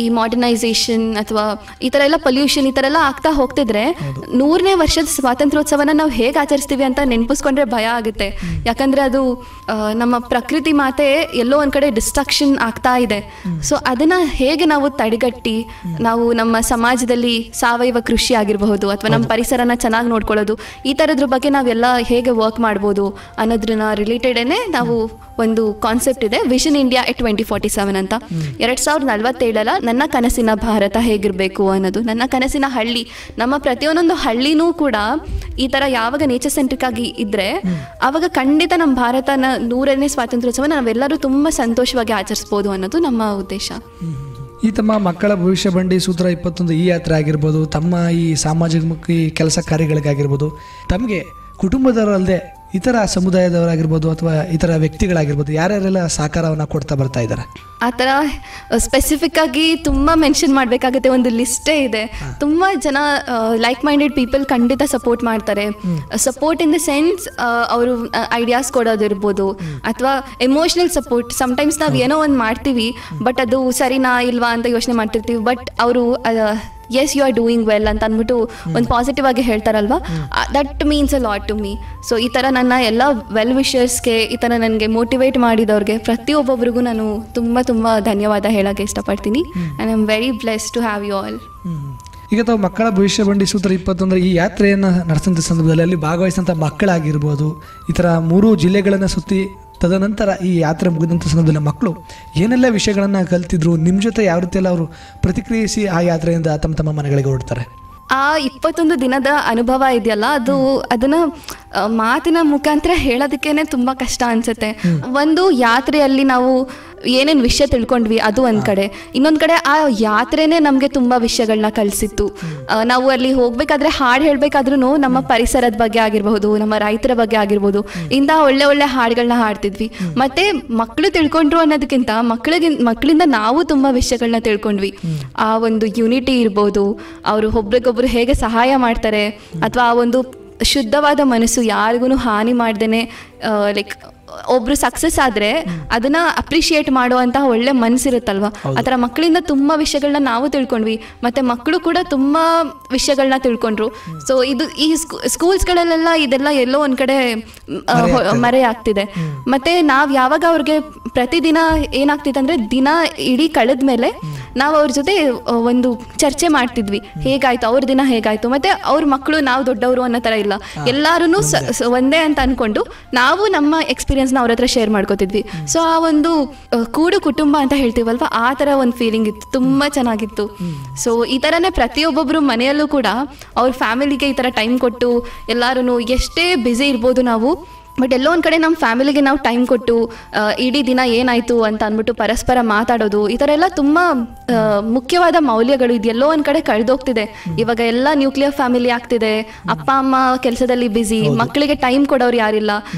ಈ ಮಾಡರ್ನೈಸೇಷನ್ ಅಥವಾ ಈ ಥರ ಎಲ್ಲ ಪೊಲ್ಯೂಷನ್ ಈ ಥರ ಎಲ್ಲ ಆಗ್ತಾ ಹೋಗ್ತಿದ್ರೆ 100ನೇ ವರ್ಷದ ಸ್ವಾತಂತ್ರ್ಯೋತ್ಸವನ ನಾವು ಹೇಗೆ ಆಚರಿಸ್ತೀವಿ ಅಂತ ನೆನಪಿಸ್ಕೊಂಡ್ರೆ ಭಯ ಆಗುತ್ತೆ. ಯಾಕಂದರೆ ಅದು ನಮ್ಮ ಪ್ರಕೃತಿ ಮಾತೆ ಎಲ್ಲೋ ಒಂದು ಕಡೆ ಡಿಸ್ಟ್ರಕ್ಷನ್ ಆಗ್ತಾ ಇದೆ. ಸೊ ಅದನ್ನು ಹೇಗೆ ನಾವು ತಡೆಗಟ್ಟಿ ನಾವು ನಮ್ಮ ಸಮಾಜದಲ್ಲಿ ಸಾವಯವ ಕೃಷಿ ಆಗಿರಬಹುದು ಅಥವಾ ನಮ್ಮ ಪರಿಸರನ ಚೆನ್ನಾಗಿ ನೋಡ್ಕೊಳ್ಳೋದು, ಈ ಥರದ್ರ ಬಗ್ಗೆ ನಾವೆಲ್ಲ ಹೇಗೆ ವರ್ಕ್ ಮಾಡ್ಬೋದು ಅನ್ನೋದ್ರನ್ನ ರಿಲೇಟೆಡೇ ನಾವು ಒಂದು ಕಾನ್ಸೆಪ್ಟ್ ಇದೆ, ವಿಷನ್ ಇಂಡಿಯಾ 2047 ಅಂತ. 2047 ನನ್ನ ಕನಸಿನ ಭಾರತ ಹೇಗಿರಬೇಕು ಅನ್ನೋದು, ನನ್ನ ಕನಸಿನ ಹಳ್ಳಿ, ನಮ್ಮ ಪ್ರತಿಯೊಂದೊಂದು ಹಳ್ಳಿನೂ ಕೂಡ ಈ ಥರ ಯಾವಾಗ ನೇಚರ್ ಸೆಂಟ್ರಿಕ್ ಆಗಿ ಇದ್ದರೆ ಆವಾಗ ಖಂಡಿತ ನಮ್ಮ ಭಾರತನ 100ನೇ ಸ್ವಾತಂತ್ರ್ಯೋತ್ಸವ ನಾವೆಲ್ಲರೂ ತುಂಬ ಸಂತೋಷವಾಗಿ ಆಚರಿಸ್ಬೋದು ಅನ್ನೋದು ನಮ್ಮ ಉದ್ದೇಶ. ಈ ತಮ್ಮ ಮಕ್ಕಳ ಭವಿಷ್ಯ ಬಂಡಿ ಸೂತ್ರ 21 ಈ ಯಾತ್ರೆ ಆಗಿರ್ಬೋದು, ತಮ್ಮ ಈ ಸಾಮಾಜಿಕ ಕೆಲಸ ಕಾರ್ಯಗಳಿಗಾಗಿರ್ಬೋದು, ತಮಗೆ ಕುಟುಂಬದವರಲ್ಲದೆ ಇತರ ಸಮುದಾಯದವರಾಗಿರ್ಬೋದು ಅಥವಾ ಇತರ ವ್ಯಕ್ತಿಗಳಾಗಿರ್ಬೋದು ಯಾರ್ಯಾರೆಲ್ಲ ಸಹಕಾರವನ್ನು ಕೊಡ್ತಾ ಬರ್ತಾ ಇದ್ದಾರೆ? ಆ ಥರ ಸ್ಪೆಸಿಫಿಕ್ ಆಗಿ ತುಂಬ ಮೆನ್ಷನ್ ಮಾಡಬೇಕಾಗುತ್ತೆ, ಒಂದು ಲಿಸ್ಟೇ ಇದೆ. ತುಂಬ ಜನ ಲೈಕ್ ಮೈಂಡೆಡ್ ಪೀಪಲ್ ಖಂಡಿತ ಸಪೋರ್ಟ್ ಮಾಡ್ತಾರೆ. ಸಪೋರ್ಟ್ ಇನ್ ದ ಸೆನ್ಸ್ ಅವರು ಐಡಿಯಾಸ್ ಕೊಡೋದಿರ್ಬೋದು ಅಥವಾ ಎಮೋಷ್ನಲ್ ಸಪೋರ್ಟ್. ಸಮ್ಟೈಮ್ಸ್ ನಾವು ಏನೋ ಒಂದು ಮಾಡ್ತೀವಿ ಬಟ್ ಅದು ಸರಿನಾ ಇಲ್ವಾ ಅಂತ ಯೋಚನೆ ಮಾಡ್ತಿರ್ತೀವಿ, ಬಟ್ ಅವರು yes you are doing well ಅಂತ ಅಂದ್ಬಿಟ್ಟು ಒಂದು ಪಾಸಿಟಿವ್ ಆಗಿ ಹೇಳ್ತಾರಲ್ವಾ, that means a lot to me. So ಈ ಥರ ನನ್ನ ಎಲ್ಲ ವೆಲ್ ವಿಷರ್ಸ್ಗೆ, ಈ ಥರ ನನಗೆ ಮೋಟಿವೇಟ್ ಮಾಡಿದವ್ರಿಗೆ ಪ್ರತಿಯೊಬ್ಬೊಬ್ರಿಗೂ ನಾನು ತುಂಬ ತುಂಬ ಧನ್ಯವಾದ ಹೇಳೋಕ್ಕೆ ಇಷ್ಟಪಡ್ತೀನಿ. And I am very blessed to have you all. ಈಗ ತಾವು ಮಕ್ಕಳ ಭವಿಷ್ಯ ಬಂಡಿ ಸೂತ್ರ 20 ಈ ಯಾತ್ರೆಯನ್ನು ನಡೆಸಿದ ಸಂದರ್ಭದಲ್ಲಿ ಅಲ್ಲಿ ಭಾಗವಹಿಸಿದಂಥ ಮಕ್ಕಳಾಗಿರ್ಬೋದು, ಈ ಥರ 3 ಜಿಲ್ಲೆಗಳನ್ನು ಸುತ್ತಿ ತದನಂತರ ಈ ಯಾತ್ರೆ ಮುಗಿದಂಥ ಸಂದರ್ಭದಲ್ಲಿ ಮಕ್ಕಳು ಏನೆಲ್ಲ ವಿಷಯಗಳನ್ನು ಕಲ್ತಿದ್ರು, ನಿಮ್ಮ ಜೊತೆ ಯಾವ ರೀತಿಯೆಲ್ಲ ಅವರು ಪ್ರತಿಕ್ರಿಯಿಸಿ ಆ ಯಾತ್ರೆಯಿಂದ ತಮ್ಮ ಮನೆಗಳಿಗೆ ಹೊರಡ್ತಾರೆ? ಆ 21 ದಿನದ ಅನುಭವ ಇದೆಯಲ್ಲ, ಅದನ್ನು ಮಾತಿನ ಮುಖಾಂತರ ಹೇಳೋದಕ್ಕೇನೆ ತುಂಬ ಕಷ್ಟ ಅನಿಸುತ್ತೆ. ಒಂದು ಯಾತ್ರೆಯಲ್ಲಿ ನಾವು ಏನೇನು ವಿಷಯ ತಿಳ್ಕೊಂಡ್ವಿ ಅದು ಒಂದು ಕಡೆ, ಇನ್ನೊಂದು ಕಡೆ ಆ ಯಾತ್ರೆನೇ ನಮಗೆ ತುಂಬ ವಿಷಯಗಳನ್ನ ಕಲಿಸಿತ್ತು. ನಾವು ಅಲ್ಲಿ ಹೋಗ್ಬೇಕಾದ್ರೆ ಹಾಡು ಹೇಳಬೇಕಾದ್ರೂ ನಮ್ಮ ಪರಿಸರದ ಬಗ್ಗೆ ಆಗಿರ್ಬೋದು, ನಮ್ಮ ರೈತರ ಬಗ್ಗೆ ಆಗಿರ್ಬೋದು, ಇಂಥ ಒಳ್ಳೆ ಒಳ್ಳೆ ಹಾಡುಗಳನ್ನ ಹಾಡ್ತಿದ್ವಿ. ಮತ್ತು ಮಕ್ಕಳು ತಿಳ್ಕೊಂಡ್ರು ಅನ್ನೋದಕ್ಕಿಂತ ಮಕ್ಕಳಿಂದ ನಾವು ತುಂಬ ವಿಷಯಗಳನ್ನ ತಿಳ್ಕೊಂಡ್ವಿ. ಆ ಒಂದು ಯುನಿಟಿ ಇರ್ಬೋದು, ಅವರು ಒಬ್ರಿಗೊಬ್ರು ಹೇಗೆ ಸಹಾಯ ಮಾಡ್ತಾರೆ, ಅಥವಾ ಆ ಒಂದು ಶುದ್ಧವಾದ ಮನಸ್ಸು, ಯಾರಿಗೂ ಹಾನಿ ಮಾಡ್ದೇನೆ ಲೈಕ್ ಒಬ್ರು ಸಕ್ಸಸ್ ಆದರೆ ಅದನ್ನ ಅಪ್ರಿಷಿಯೇಟ್ ಮಾಡುವಂಥ ಒಳ್ಳೆ ಮನಸ್ಸಿರುತ್ತಲ್ವ, ಆ ಥರ ಮಕ್ಕಳಿಂದ ತುಂಬ ವಿಷಯಗಳನ್ನ ನಾವು ತಿಳ್ಕೊಂಡ್ವಿ. ಮತ್ತು ಮಕ್ಕಳು ಕೂಡ ತುಂಬ ವಿಷಯಗಳನ್ನ ತಿಳ್ಕೊಂಡ್ರು. ಸೊ ಇದು ಈ ಸ್ಕೂಲ್ಸ್ಗಳಲ್ಲೆಲ್ಲ ಇದೆಲ್ಲ ಎಲ್ಲೋ ಒಂದು ಕಡೆ ಮರೆಯಾಗ್ತಿದೆ. ಮತ್ತು ನಾವು ಯಾವಾಗ ಅವ್ರಿಗೆ ಪ್ರತಿದಿನ ಏನಾಗ್ತಿತ್ತು ಅಂದರೆ, ದಿನ ಇಡೀ ಕಳೆದ ಮೇಲೆ ನಾವು ಅವ್ರ ಜೊತೆ ಒಂದು ಚರ್ಚೆ ಮಾಡ್ತಿದ್ವಿ, ಹೇಗಾಯ್ತು ಅವ್ರ ದಿನ ಹೇಗಾಯ್ತು. ಮತ್ತು ಅವ್ರ ಮಕ್ಕಳು ನಾವು ದೊಡ್ಡವರು ಅನ್ನೋ ಥರ ಇಲ್ಲ, ಎಲ್ಲರೂ ಒಂದೇ ಅಂತ ಅಂದ್ಕೊಂಡು ನಾವು ನಮ್ಮ ಎಕ್ಸ್ಪೀರಿಯನ್ಸ್ನ ಅವ್ರ ಹತ್ರ ಶೇರ್ ಮಾಡ್ಕೋತಿದ್ವಿ. ಸೊ ಆ ಒಂದು ಕೂಡು ಕುಟುಂಬ ಅಂತ ಹೇಳ್ತೀವಲ್ವ, ಆ ಥರ ಒಂದು ಫೀಲಿಂಗ್ ಇತ್ತು, ತುಂಬ ಚೆನ್ನಾಗಿತ್ತು. ಸೊ ಈ ಥರನೇ ಪ್ರತಿಯೊಬ್ಬೊಬ್ಬರು ಮನೆಯಲ್ಲೂ ಕೂಡ ಅವ್ರ ಫ್ಯಾಮಿಲಿಗೆ ಈ ಥರ ಟೈಮ್ ಕೊಟ್ಟು, ಎಲ್ಲರೂ ಎಷ್ಟೇ ಬ್ಯುಸಿ ಇರ್ಬೋದು ನಾವು, ಬಟ್ ಎಲ್ಲೋ ಒಂದು ಕಡೆ ನಮ್ಮ ಫ್ಯಾಮಿಲಿಗೆ ನಾವು ಟೈಮ್ ಕೊಟ್ಟು ಇಡೀ ದಿನ ಏನಾಯಿತು ಅಂತ ಅಂದ್ಬಿಟ್ಟು ಪರಸ್ಪರ ಮಾತಾಡೋದು, ಈ ಥರ ಎಲ್ಲ ತುಂಬ ಮುಖ್ಯವಾದ ಮೌಲ್ಯಗಳು ಇದೆಲ್ಲೋ ಒಂದು ಕಡೆ ಕಳೆದೋಗ್ತಿದೆ. ಇವಾಗ ಎಲ್ಲ ನ್ಯೂಕ್ಲಿಯರ್ ಫ್ಯಾಮಿಲಿ ಆಗ್ತಿದೆ, ಅಪ್ಪ ಅಮ್ಮ ಕೆಲಸದಲ್ಲಿ ಬ್ಯುಸಿ, ಮಕ್ಕಳಿಗೆ ಟೈಮ್ ಕೊಡೋರು ಯಾರಿಲ್ಲ.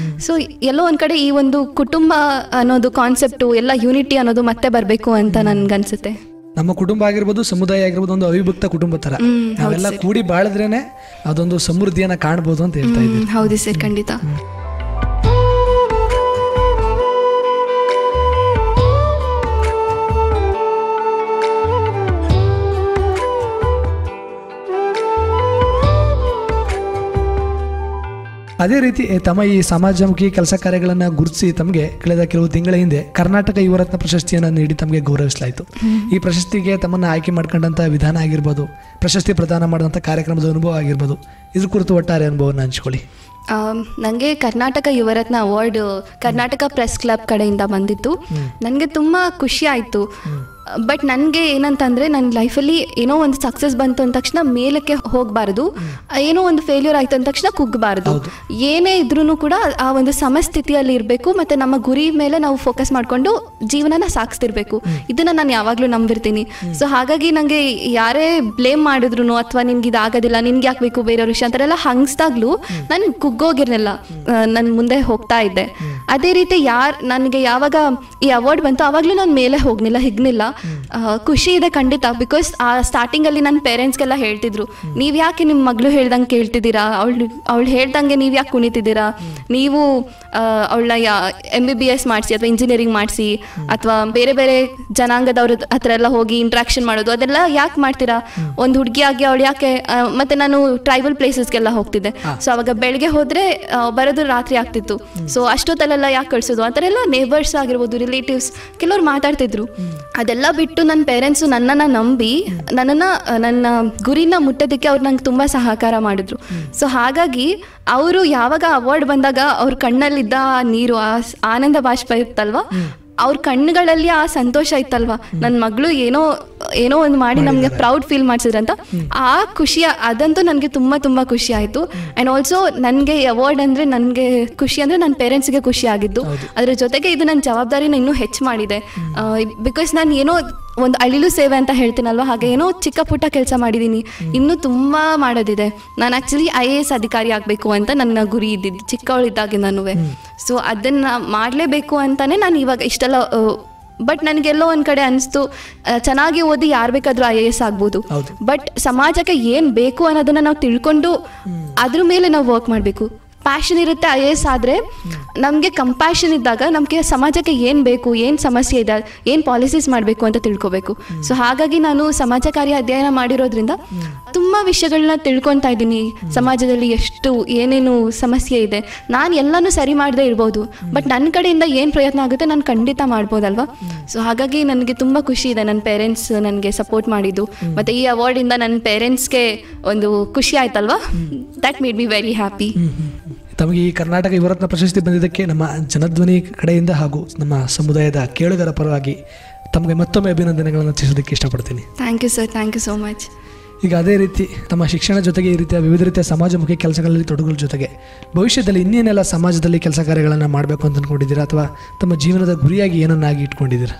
ಸೊ ಎಲ್ಲೋ ಒಂದು ಕಡೆ ಈ ಒಂದು ಕುಟುಂಬ ಅನ್ನೋದು ಕಾನ್ಸೆಪ್ಟು, ಎಲ್ಲ ಯೂನಿಟಿ ಅನ್ನೋದು ಮತ್ತೆ ಬರಬೇಕು ಅಂತ ನನ್ಗನ್ಸುತ್ತೆ. ನಮ್ಮ ಕುಟುಂಬ ಆಗಿರ್ಬೋದು, ಸಮುದಾಯ ಆಗಿರ್ಬೋದು, ಒಂದು ಅವಿಭಕ್ತ ಕುಟುಂಬ ಥರ ನಾವೆಲ್ಲ ಕೂಡಿ ಬಾಳಿದ್ರೇನೆ ಅದೊಂದು ಸಮೃದ್ಧಿಯನ್ನು ಕಾಣ್ಬೋದು ಅಂತ ಹೇಳ್ತಾ ಇದ್ದೀವಿ. ಹೌದು ಸರ್, ಖಂಡಿತ. ಅದೇ ರೀತಿ ತಮ್ಮ ಈ ಸಮಾಜಮುಖಿ ಕೆಲಸ ಕಾರ್ಯಗಳನ್ನು ಗುರುತಿಸಿ ತಮಗೆ ಕಳೆದ ಕೆಲವು ತಿಂಗಳ ಹಿಂದೆ ಕರ್ನಾಟಕ ಯುವರತ್ನ ಪ್ರಶಸ್ತಿಯನ್ನು ನೀಡಿ ತಮಗೆ ಗೌರವಿಸಲಾಯಿತು. ಈ ಪ್ರಶಸ್ತಿಗೆ ತಮ್ಮನ್ನು ಆಯ್ಕೆ ಮಾಡ್ಕೊಂಡಂಥ ವಿಧಾನ ಆಗಿರ್ಬೋದು, ಪ್ರಶಸ್ತಿ ಪ್ರದಾನ ಮಾಡಿದಂಥ ಕಾರ್ಯಕ್ರಮದ ಅನುಭವ ಆಗಿರ್ಬೋದು, ಇದ್ರ ಕುರಿತು ಒಟ್ಟಾರೆ ಅನುಭವವನ್ನು ಹಂಚ್ಕೊಳ್ಳಿ. ನನಗೆ Karnataka Yuvarathna award Karnataka press club ಕಡೆಯಿಂದ ಬಂದಿತ್ತು. ನನಗೆ ತುಂಬ ಖುಷಿ ಆಯಿತು. ಬಟ್ ನನಗೆ ಏನಂತಂದರೆ, ನನ್ನ ಲೈಫಲ್ಲಿ ಏನೋ ಒಂದು ಸಕ್ಸಸ್ ಬಂತು ಅಂದ ತಕ್ಷಣ ಮೇಲಕ್ಕೆ ಹೋಗಬಾರ್ದು, ಏನೋ ಒಂದು ಫೇಲ್ಯೂರ್ ಆಯಿತು ಅಂದ ತಕ್ಷಣ ಕುಗ್ಗಬಾರ್ದು. ಏನೇ ಇದ್ರೂ ಕೂಡ ಆ ಒಂದು ಸಮಸ್ಥಿತಿಯಲ್ಲಿ ಇರಬೇಕು, ಮತ್ತು ನಮ್ಮ ಗುರಿ ಮೇಲೆ ನಾವು ಫೋಕಸ್ ಮಾಡಿಕೊಂಡು ಜೀವನನ ಸಾಗಿಸ್ತಿರ್ಬೇಕು. ಇದನ್ನು ನಾನು ಯಾವಾಗಲೂ ನಂಬಿರ್ತೀನಿ. ಸೊ ಹಾಗಾಗಿ ನನಗೆ ಯಾರೇ ಬ್ಲೇಮ್ ಮಾಡಿದ್ರು, ಅಥವಾ ನಿನ್ಗೆ ಇದಾಗೋದಿಲ್ಲ, ನಿನ್ಗೆ ಯಾಕೆ ಬೇಕು ಬೇರೆಯವ್ರ ವಿಷಯ ಅಂತಾರೆಲ್ಲ ಹಂಗಿಸ್ದಾಗ್ಲೂ ನಾನು ಕುಗ್ಗೋಗಿರಲಿಲ್ಲ, ನಾನು ಮುಂದೆ ಹೋಗ್ತಾ ಇದ್ದೆ. ಅದೇ ರೀತಿ ನನಗೆ ಯಾವಾಗ ಈ ಅವಾರ್ಡ್ ಬಂತು ಆವಾಗಲೂ ನಾನು ಮೇಲೆ ಹೋಗ್ನಿಲ್ಲ, ಹಿಗ್ನಿಲ್ಲ. ಖುಷಿ ಇದೆ ಖಂಡಿತ. ಬಿಕಾಸ್ ಆ ಸ್ಟಾರ್ಟಿಂಗಲ್ಲಿ ನನ್ನ ಪೇರೆಂಟ್ಸ್ಗೆಲ್ಲ ಹೇಳ್ತಿದ್ರು, ನೀವು ಯಾಕೆ ನಿಮ್ಮ ಮಗಳು ಹೇಳ್ದಂಗೆ ಕೇಳ್ತಿದ್ದೀರಾ, ಅವಳು ಹೇಳ್ದಂಗೆ ನೀವು ಯಾಕೆ ಕುಣಿತಿದ್ದೀರಾ, ನೀವು ಅವಳ MBBS ಮಾಡಿಸಿ ಅಥವಾ ಇಂಜಿನಿಯರಿಂಗ್ ಮಾಡಿಸಿ, ಅಥವಾ ಬೇರೆ ಬೇರೆ ಜನಾಂಗದವ್ರ ಹತ್ರ ಎಲ್ಲ ಹೋಗಿ ಇಂಟ್ರಾಕ್ಷನ್ ಮಾಡೋದು, ಅದೆಲ್ಲ ಯಾಕೆ ಮಾಡ್ತೀರಾ, ಒಂದು ಹುಡುಗಿಯಾಗಿ ಅವಳು ಯಾಕೆ. ಮತ್ತು ನಾನು ಟ್ರೈಬಲ್ ಪ್ಲೇಸಸ್ಗೆಲ್ಲ ಹೋಗ್ತಿದ್ದೆ. ಸೊ ಅವಾಗ ಬೆಳಗ್ಗೆ ಹೋದರೆ ಬರೋದು ರಾತ್ರಿ ಆಗ್ತಿತ್ತು. ಸೊ ಅಷ್ಟೊತ್ತಲ್ಲೆಲ್ಲ ಯಾಕೆ ಕಳಿಸೋದು, ಆ ಥರ ಎಲ್ಲ ನೇಬರ್ಸ್ ಆಗಿರ್ಬೋದು, ರಿಲೇಟಿವ್ಸ್ ಕೆಲವ್ರು ಮಾತಾಡ್ತಿದ್ರು. ಅದೆಲ್ಲ ಬಿಟ್ಟು ನನ್ನ ಪೇರೆಂಟ್ಸು ನನ್ನನ್ನು ನಂಬಿ ನನ್ನ ಗುರಿನ ಮುಟ್ಟೋದಕ್ಕೆ ಅವ್ರು ನಂಗೆ ತುಂಬ ಸಹಕಾರ ಮಾಡಿದ್ರು. ಸೊ ಹಾಗಾಗಿ ಅವರು ಯಾವಾಗ ಅವಾರ್ಡ್ ಬಂದಾಗ ಅವ್ರ ಕಣ್ಣಲ್ಲಿದ್ದ ನೀರು, ಆ ಆನಂದ ಬಾಷ್ಪ ಇತ್ತಲ್ವ, ಅವ್ರ ಕಣ್ಣುಗಳಲ್ಲಿ ಆ ಸಂತೋಷ ಇತ್ತಲ್ವ, ನನ್ನ ಮಗಳು ಏನೋ ಒಂದು ಮಾಡಿ ನಮಗೆ ಪ್ರೌಡ್ ಫೀಲ್ ಮಾಡಿಸಿದ್ರಂತ, ಆ ಖುಷಿಯ ಅದಂತೂ ನನಗೆ ತುಂಬ ತುಂಬ ಖುಷಿ ಆಯಿತು. ಆ್ಯಂಡ್ ಆಲ್ಸೋ ನನಗೆ ಅವಾರ್ಡ್ ಅಂದರೆ ನನಗೆ ಖುಷಿ ಅಂದರೆ ನನ್ನ ಪೇರೆಂಟ್ಸ್ಗೆ ಖುಷಿ ಆಗಿದ್ದು, ಅದ್ರ ಜೊತೆಗೆ ಇದು ನನ್ನ ಜವಾಬ್ದಾರಿನ ಇನ್ನೂ ಹೆಚ್ಚು ಮಾಡಿದೆ. ಬಿಕಾಸ್ ನಾನು ಏನೋ ಒಂದು ಅಳಿಲು ಸೇವೆ ಅಂತ ಹೇಳ್ತೀನಲ್ವ, ಹಾಗೆ ಏನೋ ಚಿಕ್ಕ ಪುಟ್ಟ ಕೆಲಸ ಮಾಡಿದ್ದೀನಿ, ಇನ್ನೂ ತುಂಬ ಮಾಡೋದಿದೆ. ನಾನು ಆ್ಯಕ್ಚುಲಿ IAS ಅಧಿಕಾರಿ ಆಗಬೇಕು ಅಂತ ನನ್ನ ಗುರಿ ಇದ್ದಿದ್ದು ಚಿಕ್ಕವಳಿದ್ದಾಗಿಂದನೂ. ಸೊ ಅದನ್ನು ಮಾಡಲೇಬೇಕು ಅಂತಲೇ ನಾನು ಇವಾಗ ಇಷ್ಟೆಲ್ಲ. ಬಟ್ ನನಗೆಲ್ಲೋ ಒಂದು ಕಡೆ ಅನಿಸ್ತು, ಚೆನ್ನಾಗಿ ಓದಿ ಯಾರು ಬೇಕಾದರೂ IAS ಆಗ್ಬೋದು, ಬಟ್ ಸಮಾಜಕ್ಕೆ ಏನು ಬೇಕು ಅನ್ನೋದನ್ನು ನಾವು ತಿಳ್ಕೊಂಡು ಅದ್ರ ಮೇಲೆ ನಾವು ವರ್ಕ್ ಮಾಡಬೇಕು. ಪ್ಯಾಷನ್ ಇರುತ್ತೆ IAS ಆದರೆ, ನಮಗೆ ಕಂಪ್ಯಾಷನ್ ಇದ್ದಾಗ ನಮಗೆ ಸಮಾಜಕ್ಕೆ ಏನು ಬೇಕು, ಏನು ಸಮಸ್ಯೆ ಇದೆ, ಏನು ಪಾಲಿಸೀಸ್ ಮಾಡಬೇಕು ಅಂತ ತಿಳ್ಕೊಬೇಕು. ಸೊ ಹಾಗಾಗಿ ನಾನು ಸಮಾಜ ಕಾರ್ಯ ಅಧ್ಯಯನ ಮಾಡಿರೋದ್ರಿಂದ ತುಂಬ ವಿಷಯಗಳನ್ನ ತಿಳ್ಕೊತಾ ಇದ್ದೀನಿ. ಸಮಾಜದಲ್ಲಿ ಎಷ್ಟು ಏನೇನು ಸಮಸ್ಯೆ ಇದೆ, ನಾನು ಎಲ್ಲನೂ ಸರಿ ಮಾಡದೇ ಇರ್ಬೋದು, ಬಟ್ ನನ್ನ ಕಡೆಯಿಂದ ಏನು ಪ್ರಯತ್ನ ಆಗುತ್ತೆ ನಾನು ಖಂಡಿತ ಮಾಡ್ಬೋದಲ್ವಾ. ಸೊ ಹಾಗಾಗಿ ನನಗೆ ತುಂಬ ಖುಷಿ ಇದೆ ನನ್ನ ಪೇರೆಂಟ್ಸ್ ನನಗೆ ಸಪೋರ್ಟ್ ಮಾಡಿದ್ದು, ಮತ್ತು ಈ ಅವಾರ್ಡಿಂದ ನನ್ನ ಪೇರೆಂಟ್ಸ್ಗೆ ಒಂದು ಖುಷಿ ಆಯ್ತಲ್ವಾ. That made me very happy. ತಮಗೆ ಈ ಕರ್ನಾಟಕ ಯುವರತ್ನ ಪ್ರಶಸ್ತಿ ಬಂದಿದ್ದಕ್ಕೆ ನಮ್ಮ ಜನಧ್ವನಿ ಕಡೆಯಿಂದ ಹಾಗೂ ನಮ್ಮ ಸಮುದಾಯದ ಕೇಳುಗರ ಪರವಾಗಿ ತಮಗೆ ಮತ್ತೊಮ್ಮೆ ಅಭಿನಂದನೆಗಳನ್ನು ತಿಳಿಸೋದಕ್ಕೆ ಇಷ್ಟಪಡ್ತೀನಿ. Thank you sir, thank you so much. ಈಗ ಅದೇ ರೀತಿ ತಮ್ಮ ಶಿಕ್ಷಣ ಜೊತೆಗೆ ಈ ರೀತಿಯ ವಿವಿಧ ರೀತಿಯ ಸಮಾಜಮುಖಿ ಕೆಲಸಗಳಲ್ಲಿ ತೊಡಗುವ ಜೊತೆಗೆ ಭವಿಷ್ಯದಲ್ಲಿ ಇನ್ನೇನೆಲ್ಲ ಸಮಾಜದಲ್ಲಿ ಕೆಲಸ ಕಾರ್ಯಗಳನ್ನು ಮಾಡಬೇಕು ಅಂತ ಅಂದ್ಕೊಂಡಿದ್ದೀರಾ, ಅಥವಾ ತಮ್ಮ ಜೀವನದ ಗುರಿಯಾಗಿ ಏನನ್ನಾಗಿ ಇಟ್ಕೊಂಡಿದ್ದೀರಾ?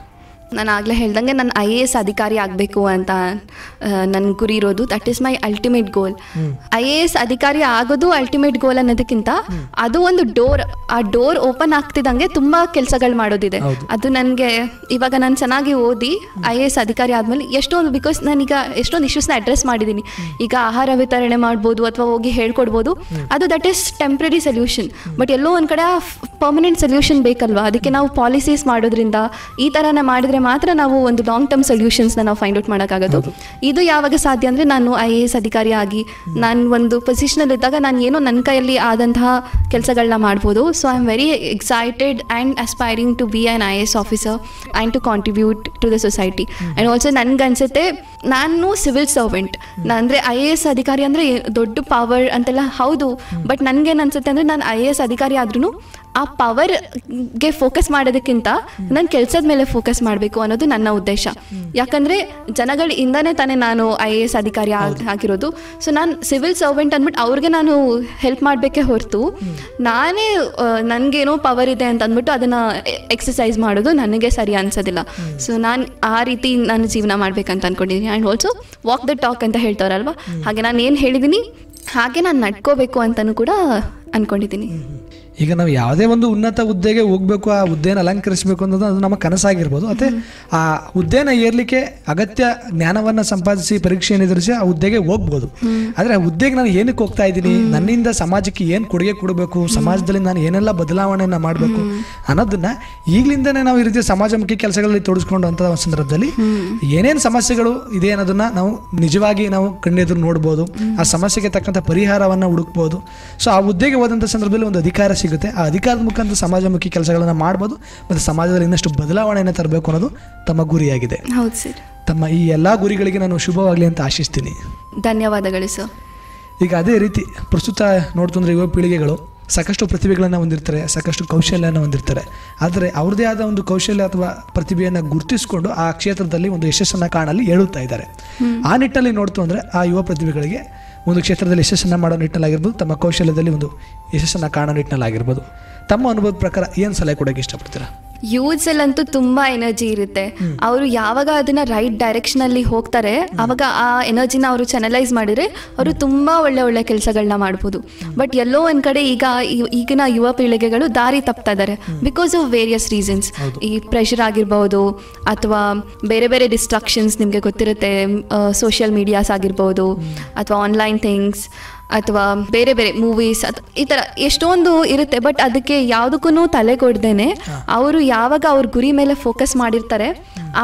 ನಾನು ಆಗಲೇ ಹೇಳ್ದಂಗೆ ನಾನು IAS ಅಧಿಕಾರಿ ಆಗಬೇಕು ಅಂತ ನನ್ನ ಗುರಿ ಇರೋದು. That is my ultimate goal. IAS ಅಧಿಕಾರಿ ಆಗೋದು ಅಲ್ಟಿಮೇಟ್ ಗೋಲ್ ಅನ್ನೋದಕ್ಕಿಂತ ಅದು ಒಂದು ಡೋರ್. ಆ ಡೋರ್ ಓಪನ್ ಆಗ್ತಿದ್ದಂಗೆ ತುಂಬ ಕೆಲಸಗಳು ಮಾಡೋದಿದೆ. ಅದು ನನಗೆ ಇವಾಗ ನಾನು ಚೆನ್ನಾಗಿ ಓದಿ IAS ಅಧಿಕಾರಿ ಆದಮೇಲೆ ಎಷ್ಟೊಂದು, ಬಿಕಾಸ್ ನಾನೀಗ ಎಷ್ಟೊಂದು ಇಶ್ಯೂಸ್ನ ಅಡ್ರೆಸ್ ಮಾಡಿದ್ದೀನಿ. ಈಗ ಆಹಾರ ವಿತರಣೆ ಮಾಡ್ಬೋದು ಅಥವಾ ಹೋಗಿ ಹೇಳ್ಕೊಡ್ಬೋದು, ಅದು that is temporary solution. But ಎಲ್ಲೋ ಒಂದು ಕಡೆ ಪರ್ಮನೆಂಟ್ ಸೊಲ್ಯೂಷನ್ ಬೇಕಲ್ವಾ. ಅದಕ್ಕೆ ನಾವು ಪಾಲಿಸೀಸ್ ಮಾಡೋದ್ರಿಂದ ಈ ಥರನ ಮಾಡಿದ್ರೆ ಮಾತ್ರ ನಾವು ಒಂದು ಲಾಂಗ್ ಟರ್ಮ್ ಸೊಲ್ಯೂಷನ್ಸ್ನ ನಾವು ಫೈಂಡ್ ಔಟ್ ಮಾಡೋಕ್ಕಾಗೋದು. ಇದು ಯಾವಾಗ ಸಾಧ್ಯ ಅಂದರೆ ನಾನು IAS ಅಧಿಕಾರಿ ಆಗಿ ನಾನು ಒಂದು ಪೊಸಿಷನಲ್ಲಿ ಇದ್ದಾಗ ನಾನು ಏನೋ ನನ್ನ ಕೈಯಲ್ಲಿ ಆದಂತಹ ಕೆಲಸಗಳನ್ನ ಮಾಡ್ಬೋದು. So I am very excited and aspiring to be an IAS officer and to contribute to the society. And also ನನಗನ್ಸುತ್ತೆ ನಾನು ಸಿವಿಲ್ ಸರ್ವೆಂಟ್, ಅಂದರೆ IAS ಅಧಿಕಾರಿ ಅಂದರೆ ದೊಡ್ಡ ಪವರ್ ಅಂತೆಲ್ಲ ಹೌದು, ಬಟ್ ನನಗೇನು ಅನ್ಸುತ್ತೆ ಅಂದರೆ ನಾನು IAS ಅಧಿಕಾರಿ ಆದ್ರೂ ಆ ಪವರ್ಗೆ ಫೋಕಸ್ ಮಾಡೋದಕ್ಕಿಂತ ನಾನು ಕೆಲಸದ ಮೇಲೆ ಫೋಕಸ್ ಮಾಡಬೇಕು ಅನ್ನೋದು ನನ್ನ ಉದ್ದೇಶ. ಯಾಕಂದರೆ ಜನಗಳಿಂದನೇ ತಾನೇ ನಾನು IAS ಅಧಿಕಾರಿ ಆಗಿರೋದು. ಸೊ ನಾನು ಸಿವಿಲ್ ಸರ್ವೆಂಟ್ ಅಂದ್ಬಿಟ್ಟು ಅವ್ರಿಗೆ ನಾನು ಹೆಲ್ಪ್ ಮಾಡಬೇಕೇ ಹೊರತು ನಾನೇ ನನಗೇನೋ ಪವರ್ ಇದೆ ಅಂತ ಅಂದ್ಬಿಟ್ಟು ಅದನ್ನು ಎಕ್ಸಸೈಸ್ ಮಾಡೋದು ನನಗೆ ಸರಿ ಅನ್ಸೋದಿಲ್ಲ. ಸೊ ನಾನು ಆ ರೀತಿ ನಾನು ಜೀವನ ಮಾಡಬೇಕಂತ ಅಂದ್ಕೊಂಡಿದ್ದೀನಿ. And also walk the talk ಅಂತ ಹೇಳ್ತಾರಲ್ವ, ಹಾಗೆ ನಾನು ಏನು ಹೇಳಿದ್ದೀನಿ ಹಾಗೆ ನಾನು ನಡ್ಕೋಬೇಕು ಅಂತಲೂ ಕೂಡ ಅಂದ್ಕೊಂಡಿದ್ದೀನಿ. ಈಗ ನಾವು ಯಾವುದೇ ಒಂದು ಉನ್ನತ ಹುದ್ದೆಗೆ ಹೋಗಬೇಕು, ಆ ಹುದ್ದೆನ ಅಲಂಕರಿಸಬೇಕು ಅನ್ನೋದು ಅದು ನಮ್ಮ ಕನಸಾಗಿರ್ಬೋದು. ಮತ್ತು ಆ ಹುದ್ದೆನ ಏರ್ಲಿಕ್ಕೆ ಅಗತ್ಯ ಜ್ಞಾನವನ್ನು ಸಂಪಾದಿಸಿ ಪರೀಕ್ಷೆಯನ್ನು ಎದುರಿಸಿ ಆ ಹುದ್ದೆಗೆ ಹೋಗ್ಬೋದು. ಆದರೆ ಆ ಹುದ್ದೆಗೆ ನಾನು ಏನಕ್ಕೆ ಹೋಗ್ತಾ ಇದ್ದೀನಿ, ನನ್ನಿಂದ ಸಮಾಜಕ್ಕೆ ಏನು ಕೊಡುಗೆ ಕೊಡಬೇಕು, ಸಮಾಜದಲ್ಲಿ ನಾನು ಏನೆಲ್ಲ ಬದಲಾವಣೆಯನ್ನು ಮಾಡಬೇಕು ಅನ್ನೋದನ್ನ ಈಗಲಿಂದನೇ ನಾವು ಈ ರೀತಿಯ ಸಮಾಜಮುಖಿ ಕೆಲಸಗಳಲ್ಲಿ ತೊಡಗಿಸ್ಕೊಂಡು ಅಂತ ಸಂದರ್ಭದಲ್ಲಿ ಏನೇನು ಸಮಸ್ಯೆಗಳು ಇದೆ ಅನ್ನೋದನ್ನ ನಾವು ನಿಜವಾಗಿ ನಾವು ಕಣ್ಣೆದುರು ನೋಡ್ಬೋದು, ಆ ಸಮಸ್ಯೆಗೆ ತಕ್ಕಂಥ ಪರಿಹಾರವನ್ನು ಹುಡುಕ್ಬೋದು. ಸೊ ಆ ಹುದ್ದೆಗೆ ಹೋದಂಥ ಸಂದರ್ಭದಲ್ಲಿ ಒಂದು ಅಧಿಕಾರ ಸಿಗುತ್ತೆ. ಆ ಅಧಿಕಾರದ ಮುಖಾಂತರ ಸಮಾಜಮುಖಿ ಕೆಲಸಗಳನ್ನು ಮಾಡ್ಬೋದು ಮತ್ತು ಸಮಾಜದಲ್ಲಿ ಇನ್ನಷ್ಟು ಬದಲಾವಣೆಯನ್ನು ತರಬೇಕು ಅನ್ನೋದು ತಮ್ಮ ಗುರಿಯಾಗಿದೆ. ಹೌದು ಸರ್. ತಮ್ಮ ಈ ಎಲ್ಲ ಗುರಿಗಳಿಗೆ ನಾನು ಶುಭವಾಗಲಿ ಅಂತ ಆಶಿಸ್ತೀನಿ. ಧನ್ಯವಾದಗಳು ಸರ್. ಈಗ ಅದೇ ರೀತಿ ಪ್ರಸ್ತುತ ನೋಡ್ತಂದ್ರೆ ಯುವ ಪೀಳಿಗೆಗಳು ಸಾಕಷ್ಟು ಪ್ರತಿಭೆಗಳನ್ನು ಹೊಂದಿರ್ತಾರೆ, ಸಾಕಷ್ಟು ಕೌಶಲ್ಯನ ಹೊಂದಿರ್ತಾರೆ. ಆದರೆ ಅವ್ರದ್ದೇ ಆದ ಒಂದು ಕೌಶಲ್ಯ ಅಥವಾ ಪ್ರತಿಭೆಯನ್ನು ಗುರುತಿಸಿಕೊಂಡು ಆ ಕ್ಷೇತ್ರದಲ್ಲಿ ಒಂದು ಯಶಸ್ಸನ್ನು ಕಾಣಲು ಹೇಳುತ್ತಾ ಇದ್ದಾರೆ. ಆ ನಿಟ್ಟಲ್ಲಿ ನೋಡ್ತು ಅಂದರೆ ಆ ಯುವ ಪ್ರತಿಭೆಗಳಿಗೆ ಒಂದು ಕ್ಷೇತ್ರದಲ್ಲಿ ಯಶಸ್ಸನ್ನು ಮಾಡೋ ನಿಟ್ಟಿನಲ್ಲಾಗಿರ್ಬೋದು, ತಮ್ಮ ಕೌಶಲ್ಯದಲ್ಲಿ ಒಂದು ಯಶಸ್ಸನ್ನು ಕಾಣೋ ನಿಟ್ಟಿನಲ್ಲಾಗಿರ್ಬೋದು, ತಮ್ಮ ಅನುಭವದ ಪ್ರಕಾರ ಏನು ಸಲಹೆ ಕೊಡೋಕ್ಕೆ ಇಷ್ಟಪಡ್ತೀರಾ? ಯೂತ್ಸಲ್ಲಂತೂ ತುಂಬ ಎನರ್ಜಿ ಇರುತ್ತೆ. ಅವರು ಯಾವಾಗ ಅದನ್ನು ರೈಟ್ ಡೈರೆಕ್ಷನಲ್ಲಿ ಹೋಗ್ತಾರೆ ಆವಾಗ ಆ ಎನರ್ಜಿನ ಅವರು ಚಾನಲೈಸ್ ಮಾಡಿದರೆ ಅವರು ತುಂಬ ಒಳ್ಳೆ ಕೆಲಸಗಳನ್ನ ಮಾಡ್ಬೋದು. ಬಟ್ ಎಲ್ಲೋ ಒಂದು ಕಡೆ ಈಗಿನ ಯುವ ಪೀಳಿಗೆಗಳು ದಾರಿ ತಪ್ತಾ ಇದ್ದಾರೆ ಬಿಕಾಸ್ ಆಫ್ ವೇರಿಯಸ್ ರೀಸನ್ಸ್. ಈ ಪ್ರೆಷರ್ ಆಗಿರ್ಬೋದು ಅಥವಾ ಬೇರೆ ಬೇರೆ ಡಿಸ್ಟ್ರಾಕ್ಷನ್ಸ್, ನಿಮಗೆ ಗೊತ್ತಿರುತ್ತೆ, ಸೋಷಿಯಲ್ ಮೀಡಿಯಾಸ್ ಆಗಿರ್ಬೋದು ಅಥವಾ ಆನ್ಲೈನ್ ಥಿಂಗ್ಸ್ ಅಥವಾ ಬೇರೆ ಬೇರೆ ಮೂವೀಸ್ ಈ ಥರ ಎಷ್ಟೊಂದು ಇರುತ್ತೆ. ಬಟ್ ಅದಕ್ಕೆ ಯಾವುದಕ್ಕೂ ತಲೆ ಕೊಡ್ದೇನೆ ಅವರು ಯಾವಾಗ ಅವ್ರ ಗುರಿ ಮೇಲೆ ಫೋಕಸ್ ಮಾಡಿರ್ತಾರೆ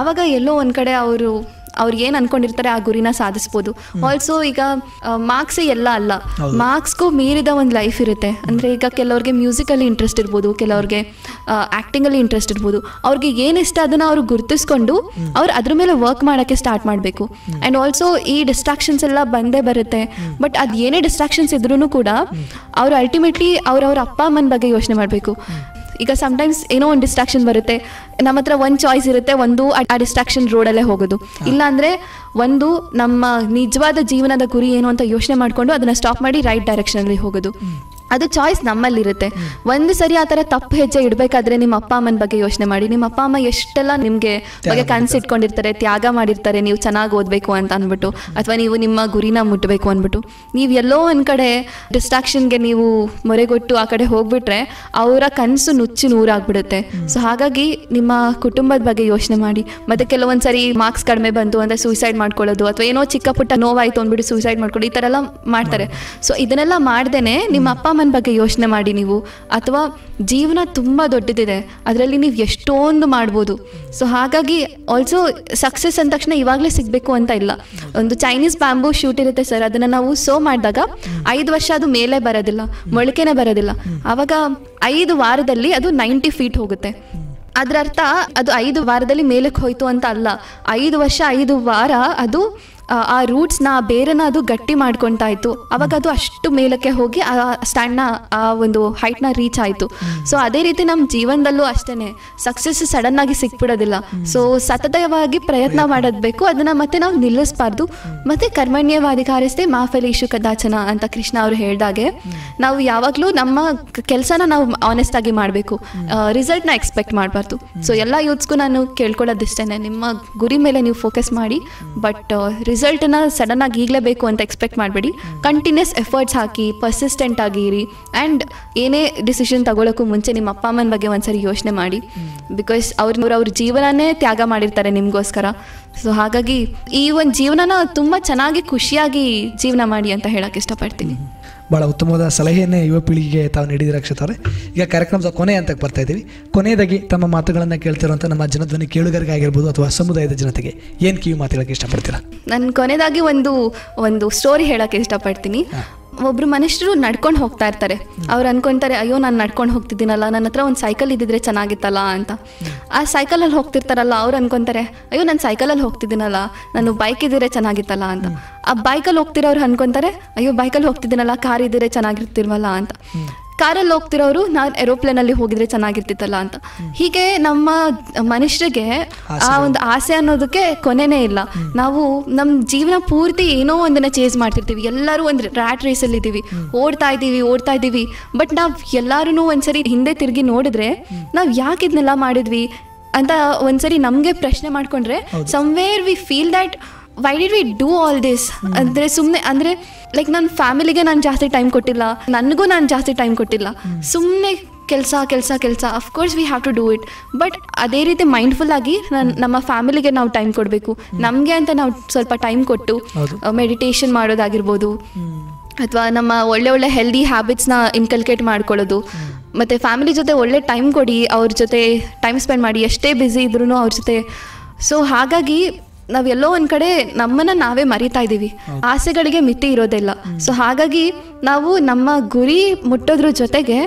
ಆವಾಗ ಎಲ್ಲೋ ಒಂದು ಕಡೆ ಅವ್ರು ಏನು ಅಂದ್ಕೊಂಡಿರ್ತಾರೆ ಆ ಗುರಿನ ಸಾಧಿಸ್ಬೋದು. ಆಲ್ಸೋ ಈಗ ಮಾರ್ಕ್ಸೇ ಎಲ್ಲ ಅಲ್ಲ, ಮಾರ್ಕ್ಸ್ಗೂ ಮೀರಿದ ಒಂದು ಲೈಫ್ ಇರುತ್ತೆ. ಅಂದರೆ ಈಗ ಕೆಲವ್ರಿಗೆ ಮ್ಯೂಸಿಕಲ್ಲಿ ಇಂಟ್ರೆಸ್ಟ್ ಇರ್ಬೋದು, ಕೆಲವ್ರಿಗೆ ಆ್ಯಕ್ಟಿಂಗಲ್ಲಿ ಇಂಟ್ರೆಸ್ಟ್ ಇರ್ಬೋದು. ಅವ್ರಿಗೆ ಏನು ಇಷ್ಟ ಅದನ್ನು ಅವರು ಗುರುತಿಸ್ಕೊಂಡು ಅವ್ರು ಅದ್ರ ಮೇಲೆ ವರ್ಕ್ ಮಾಡೋಕ್ಕೆ ಸ್ಟಾರ್ಟ್ ಮಾಡಬೇಕು. ಆ್ಯಂಡ್ ಆಲ್ಸೋ ಈ ಡಿಸ್ಟ್ರಾಕ್ಷನ್ಸ್ ಎಲ್ಲ ಬಂದೇ ಬರುತ್ತೆ. ಬಟ್ ಅದು ಏನೇ ಡಿಸ್ಟ್ರಾಕ್ಷನ್ಸ್ ಇದ್ರೂ ಕೂಡ ಅವರು ಅಲ್ಟಿಮೇಟ್ಲಿ ಅವ್ರವ್ರ ಅಪ್ಪ ಅಮ್ಮನ ಬಗ್ಗೆ ಯೋಚನೆ ಮಾಡಬೇಕು. ಈಗ ಸಮ್ಟೈಮ್ಸ್ ಏನೋ ಒಂದು ಡಿಸ್ಟ್ರಾಕ್ಷನ್ ಬರುತ್ತೆ, ನಮ್ಮ ಹತ್ರ ಒಂದು ಚಾಯ್ಸ್ ಇರುತ್ತೆ, ಒಂದು ಆ ಡಿಸ್ಟ್ರಾಕ್ಷನ್ ರೋಡಲ್ಲೇ ಹೋಗೋದು, ಇಲ್ಲಾಂದರೆ ಒಂದು ನಮ್ಮ ನಿಜವಾದ ಜೀವನದ ಗುರಿ ಏನು ಅಂತ ಯೋಚನೆ ಮಾಡಿಕೊಂಡು ಅದನ್ನು ಸ್ಟಾಪ್ ಮಾಡಿ ರೈಟ್ ಡೈರೆಕ್ಷನಲ್ಲಿ ಹೋಗೋದು. ಅದು ಚಾಯ್ಸ್ ನಮ್ಮಲ್ಲಿರುತ್ತೆ. ಒಂದು ಸರಿ ಆ ಥರ ತಪ್ಪು ಹೆಜ್ಜೆ ಇಡಬೇಕಾದ್ರೆ ನಿಮ್ಮ ಅಪ್ಪ ಅಮ್ಮನ ಬಗ್ಗೆ ಯೋಚನೆ ಮಾಡಿ. ನಿಮ್ಮ ಅಪ್ಪ ಅಮ್ಮ ಎಷ್ಟೆಲ್ಲ ನಿಮಗೆ ಬಗ್ಗೆ ಕನಸಿಟ್ಕೊಂಡಿರ್ತಾರೆ, ತ್ಯಾಗ ಮಾಡಿರ್ತಾರೆ ನೀವು ಚೆನ್ನಾಗಿ ಓದಬೇಕು ಅಂತ ಅಂದ್ಬಿಟ್ಟು, ಅಥವಾ ನೀವು ನಿಮ್ಮ ಗುರಿನ ಮುಟ್ಟಬೇಕು ಅಂದ್ಬಿಟ್ಟು. ನೀವು ಎಲ್ಲೋ ಒಂದು ಕಡೆ ಡಿಸ್ಟ್ರಾಕ್ಷನ್ಗೆ ನೀವು ಮೊರೆಗೊಟ್ಟು ಆ ಕಡೆ ಹೋಗ್ಬಿಟ್ರೆ ಅವರ ಕನಸು ನುಚ್ಚು ನೂರಾಗ್ಬಿಡುತ್ತೆ. ಸೊ ಹಾಗಾಗಿ ನಿಮ್ಮ ಕುಟುಂಬದ ಬಗ್ಗೆ ಯೋಚನೆ ಮಾಡಿ. ಮತ್ತು ಕೆಲವೊಂದು ಸರಿ ಮಾರ್ಕ್ಸ್ ಕಡಿಮೆ ಬಂತು ಅಂದರೆ ಸೂಸೈಡ್ ಮಾಡ್ಕೊಳ್ಳೋದು, ಅಥವಾ ಏನೋ ಚಿಕ್ಕ ಪುಟ್ಟ ನೋವಾಯಿತು ಅಂದ್ಬಿಟ್ಟು ಸೂಸೈಡ್ ಮಾಡ್ಕೊಳ್ಳೋದು, ಈ ಥರ ಎಲ್ಲ ಮಾಡ್ತಾರೆ. ಸೊ ಇದನ್ನೆಲ್ಲ ಮಾಡ್ದೇನೆ ನಿಮ್ಮ ಅಪ್ಪ ಅಮ್ಮನ ಬಗ್ಗೆ ಯೋಚನೆ ಮಾಡಿ ನೀವು, ಅಥವಾ ಜೀವನ ತುಂಬ ದೊಡ್ಡದಿದೆ, ಅದರಲ್ಲಿ ನೀವು ಎಷ್ಟೊಂದು ಮಾಡ್ಬೋದು. ಸೊ ಹಾಗಾಗಿ ಆಲ್ಸೋ ಸಕ್ಸಸ್ ಅಂದ ತಕ್ಷಣ ಇವಾಗಲೇ ಸಿಗಬೇಕು ಅಂತ ಇಲ್ಲ. ಒಂದು ಚೈನೀಸ್ ಬ್ಯಾಂಬೂ ಶೂಟ್ ಇರುತ್ತೆ ಸರ್, ಅದನ್ನು ನಾವು ಸೋ ಮಾಡಿದಾಗ 5 ವರ್ಷ ಅದು ಮೇಲೆ ಬರೋದಿಲ್ಲ, ಮೊಳಕೆನೇ ಬರೋದಿಲ್ಲ. ಆವಾಗ 5 ವಾರದಲ್ಲಿ ಅದು 90 ಫೀಟ್ ಹೋಗುತ್ತೆ. ಅದರ ಅರ್ಥ ಅದು 5 ವಾರದಲ್ಲಿ ಮೇಲಕ್ಕೆ ಹೋಯ್ತು ಅಂತ ಅಲ್ಲ. 5 ವರ್ಷ 5 ವಾರ ಅದು ಆ ರೂಟ್ಸ್ನ, ಬೇರೆನ ಅದು ಗಟ್ಟಿ ಮಾಡ್ಕೊತಾ ಇತ್ತು. ಅವಾಗ ಅದು ಅಷ್ಟು ಮೇಲಕ್ಕೆ ಹೋಗಿ ಆ ಸ್ಟ್ಯಾಂಡ್ನ, ಆ ಒಂದು ಹೈಟ್ನ ರೀಚ್ ಆಯಿತು. ಸೊ ಅದೇ ರೀತಿ ನಮ್ಮ ಜೀವನದಲ್ಲೂ ಅಷ್ಟೇ, ಸಕ್ಸಸ್ ಸಡನ್ನಾಗಿ ಸಿಕ್ಬಿಡೋದಿಲ್ಲ. ಸೊ ಸತತವಾಗಿ ಪ್ರಯತ್ನ ಮಾಡೋದು ಬೇಕು, ಅದನ್ನು ಮತ್ತೆ ನಾವು ನಿಲ್ಲಿಸಬಾರ್ದು. ಮತ್ತು ಕರ್ಮಣ್ಯವಾಧಿಕಾರಿಸ್ತೆ ಮಾ ಫಲೇಷು ಕದಾಚನ ಅಂತ ಕೃಷ್ಣ ಅವರು ಹೇಳಿದಾಗೆ, ನಾವು ಯಾವಾಗಲೂ ನಮ್ಮ ಕೆಲಸನ ನಾವು ಆನೆಸ್ಟ್ ಆಗಿ ಮಾಡಬೇಕು, ರಿಸಲ್ಟ್ನ ಎಕ್ಸ್ಪೆಕ್ಟ್ ಮಾಡಬಾರ್ದು. ಸೊ ಎಲ್ಲ ಯೂತ್ಸ್ಗೂ ನಾನು ಕೇಳ್ಕೊಳ್ಳೋದಿಷ್ಟೇ, ನಿಮ್ಮ ಗುರಿ ಮೇಲೆ ನೀವು ಫೋಕಸ್ ಮಾಡಿ, ಬಟ್ ರಿಸಲ್ಟನ್ನು ಸಡನ್ನಾಗಿ ಈಗಲೇ ಬೇಕು ಅಂತ ಎಕ್ಸ್ಪೆಕ್ಟ್ ಮಾಡಬೇಡಿ. ಕಂಟಿನ್ಯೂಸ್ ಎಫರ್ಟ್ಸ್ ಹಾಕಿ, ಪರ್ಸಿಸ್ಟೆಂಟ್ ಆಗಿರಿ. ಆ್ಯಂಡ್ ಏನೇ ಡಿಸಿಷನ್ ತಗೊಳ್ಳೋಕ್ಕೂ ಮುಂಚೆ ನಿಮ್ಮ ಅಪ್ಪ ಅಮ್ಮನ ಬಗ್ಗೆ ಒಂದ್ಸರಿ ಯೋಚನೆ ಮಾಡಿ. ಬಿಕಾಸ್ ಅವ್ರ ಜೀವನನೇ ತ್ಯಾಗ ಮಾಡಿರ್ತಾರೆ ನಿಮಗೋಸ್ಕರ. ಸೊ ಹಾಗಾಗಿ ಈ ಒಂದು ಜೀವನನ ತುಂಬ ಚೆನ್ನಾಗಿ ಖುಷಿಯಾಗಿ ಜೀವನ ಮಾಡಿ ಅಂತ ಹೇಳೋಕ್ಕೆ ಇಷ್ಟಪಡ್ತೀನಿ. ಭಾಳ ಉತ್ತಮವಾದ ಸಲಹೆಯನ್ನೇ ಯುವ ಪೀಳಿಗೆಗೆ ತಾವು ನೀಡಿದ ಅಕ್ಷತಾ ಅವರೇ. ಈಗ ಕಾರ್ಯಕ್ರಮದ ಕೊನೆ ಹಂತಕ್ಕೆ ಬರ್ತಾ ಇದ್ದೀವಿ. ಕೊನೆಯದಾಗಿ ತಮ್ಮ ಮಾತುಗಳನ್ನು ಕೇಳ್ತಿರುವಂಥ ನಮ್ಮ ಜನಧ್ವನಿ ಕೇಳುಗರಿಗೆ ಆಗಿರ್ಬೋದು ಅಥವಾ ಸಮುದಾಯದ ಜನತೆಗೆ ಏನು ಕಿವಿ ಮಾತುಗಳಕ್ಕೆ ಇಷ್ಟಪಡ್ತೀರಾ? ನಾನು ಕೊನೆಯದಾಗಿ ಒಂದು ಸ್ಟೋರಿ ಹೇಳೋಕ್ಕೆ ಇಷ್ಟಪಡ್ತೀನಿ. ಒಬ್ಬರು ಮನುಷ್ಯರು ನಡ್ಕೊಂಡು ಹೋಗ್ತಾ ಇರ್ತಾರೆ. ಅವ್ರು ಅನ್ಕೊತಾರೆ, ಅಯ್ಯೋ ನಾನು ನಡ್ಕೊಂಡು ಹೋಗ್ತಿದ್ದೀನಲ್ಲ, ನನ್ನ ಹತ್ರ ಒಂದು ಸೈಕಲ್ ಇದ್ದಿದ್ರೆ ಚೆನ್ನಾಗಿತ್ತಲ್ಲ ಅಂತ. ಆ ಸೈಕಲಲ್ಲಿ ಹೋಗ್ತಿರ್ತಾರಲ್ಲ, ಅವ್ರು ಅನ್ಕೊತಾರೆ, ಅಯ್ಯೋ ನಾನು ಸೈಕಲಲ್ಲಿ ಹೋಗ್ತಿದ್ದೀನಲ್ಲ, ನಾನು ಬೈಕ್ ಇದ್ದಿದ್ರೆ ಚೆನ್ನಾಗಿತ್ತಲ್ಲ ಅಂತ. ಆ ಬೈಕಲ್ಲಿ ಹೋಗ್ತಿರೋರು ಅನ್ಕೊತಾರೆ, ಅಯ್ಯೋ ಬೈಕಲ್ಲಿ ಹೋಗ್ತಿದ್ದೀನಲ್ಲ, ಕಾರ್ ಇದ್ದಿದ್ರೆ ಚೆನ್ನಾಗಿರ್ತಿಲ್ವಲ್ಲ ಅಂತ. ಕಾರಲ್ಲಿ ಹೋಗ್ತಿರೋರು, ನಾನು ಏರೋಪ್ಲೇನಲ್ಲಿ ಹೋಗಿದ್ರೆ ಚೆನ್ನಾಗಿರ್ತಿತ್ತಲ್ಲ ಅಂತ. ಹೀಗೆ ನಮ್ಮ ಮನುಷ್ಯರಿಗೆ ಆ ಒಂದು ಆಸೆ ಅನ್ನೋದಕ್ಕೆ ಕೊನೆನೇ ಇಲ್ಲ. ನಾವು ನಮ್ಮ ಜೀವನ ಪೂರ್ತಿ ಏನೋ ಒಂದನ್ನು ಚೇಸ್ ಮಾಡ್ತಿರ್ತೀವಿ. ಎಲ್ಲರೂ ಒಂದು ರ್ಯಾಟ್ ರೇಸಲ್ಲಿ ಇದ್ದೀವಿ, ಓಡ್ತಾ ಇದ್ದೀವಿ. ಬಟ್ ನಾವು ಎಲ್ಲರೂ ಒಂದ್ಸರಿ ಹಿಂದೆ ತಿರುಗಿ ನೋಡಿದ್ರೆ, ನಾವು ಯಾಕೆ ಇದನ್ನೆಲ್ಲ ಮಾಡಿದ್ವಿ ಅಂತ ಒಂದ್ಸರಿ ನಮಗೆ ಪ್ರಶ್ನೆ ಮಾಡ್ಕೊಂಡ್ರೆ, somewhere we feel that why did we do all this. ಅಂದರೆ ಸುಮ್ಮನೆ, ಅಂದರೆ ಲೈಕ್ ನನ್ನ ಫ್ಯಾಮಿಲಿಗೆ ನಾನು ಜಾಸ್ತಿ ಟೈಮ್ ಕೊಟ್ಟಿಲ್ಲ, ನನಗೂ ನಾನು ಜಾಸ್ತಿ ಟೈಮ್ ಕೊಟ್ಟಿಲ್ಲ, ಸುಮ್ಮನೆ ಕೆಲಸ. Of course we have to do it, but ಅದೇ ರೀತಿ ಮೈಂಡ್ಫುಲ್ ಆಗಿ ನಮ್ಮ ಫ್ಯಾಮಿಲಿಗೆ ನಾವು ಟೈಮ್ ಕೊಡಬೇಕು. ನಮಗೆ ಅಂತ ನಾವು ಸ್ವಲ್ಪ ಟೈಮ್ ಕೊಟ್ಟು ಮೆಡಿಟೇಷನ್ ಮಾಡೋದಾಗಿರ್ಬೋದು, ಅಥವಾ ನಮ್ಮ ಒಳ್ಳೆ ಹೆಲ್ದಿ ಹ್ಯಾಬಿಟ್ಸ್ನ ಇನ್ಕಲ್ಕೇಟ್ ಮಾಡ್ಕೊಳ್ಳೋದು. ಮತ್ತು ಫ್ಯಾಮಿಲಿ ಜೊತೆ ಒಳ್ಳೆ ಟೈಮ್ ಕೊಡಿ, ಅವ್ರ ಜೊತೆ ಟೈಮ್ ಸ್ಪೆಂಡ್ ಮಾಡಿ, ಎಷ್ಟೇ ಬ್ಯುಸಿ ಇದ್ರೂ ಅವ್ರ ಜೊತೆ. ಸೊ ಹಾಗಾಗಿ ನಾವೆಲ್ಲೋ ಒಂದು ಕಡೆ ನಮ್ಮನ್ನು ನಾವೇ ಮರಿತಾ ಇದ್ದೀವಿ. ಆಸೆಗಳಿಗೆ ಮಿತಿ ಇರೋದಿಲ್ಲ. ಸೊ ಹಾಗಾಗಿ ನಾವು ನಮ್ಮ ಗುರಿ ಮುಟ್ಟೋದ್ರ ಜೊತೆಗೆ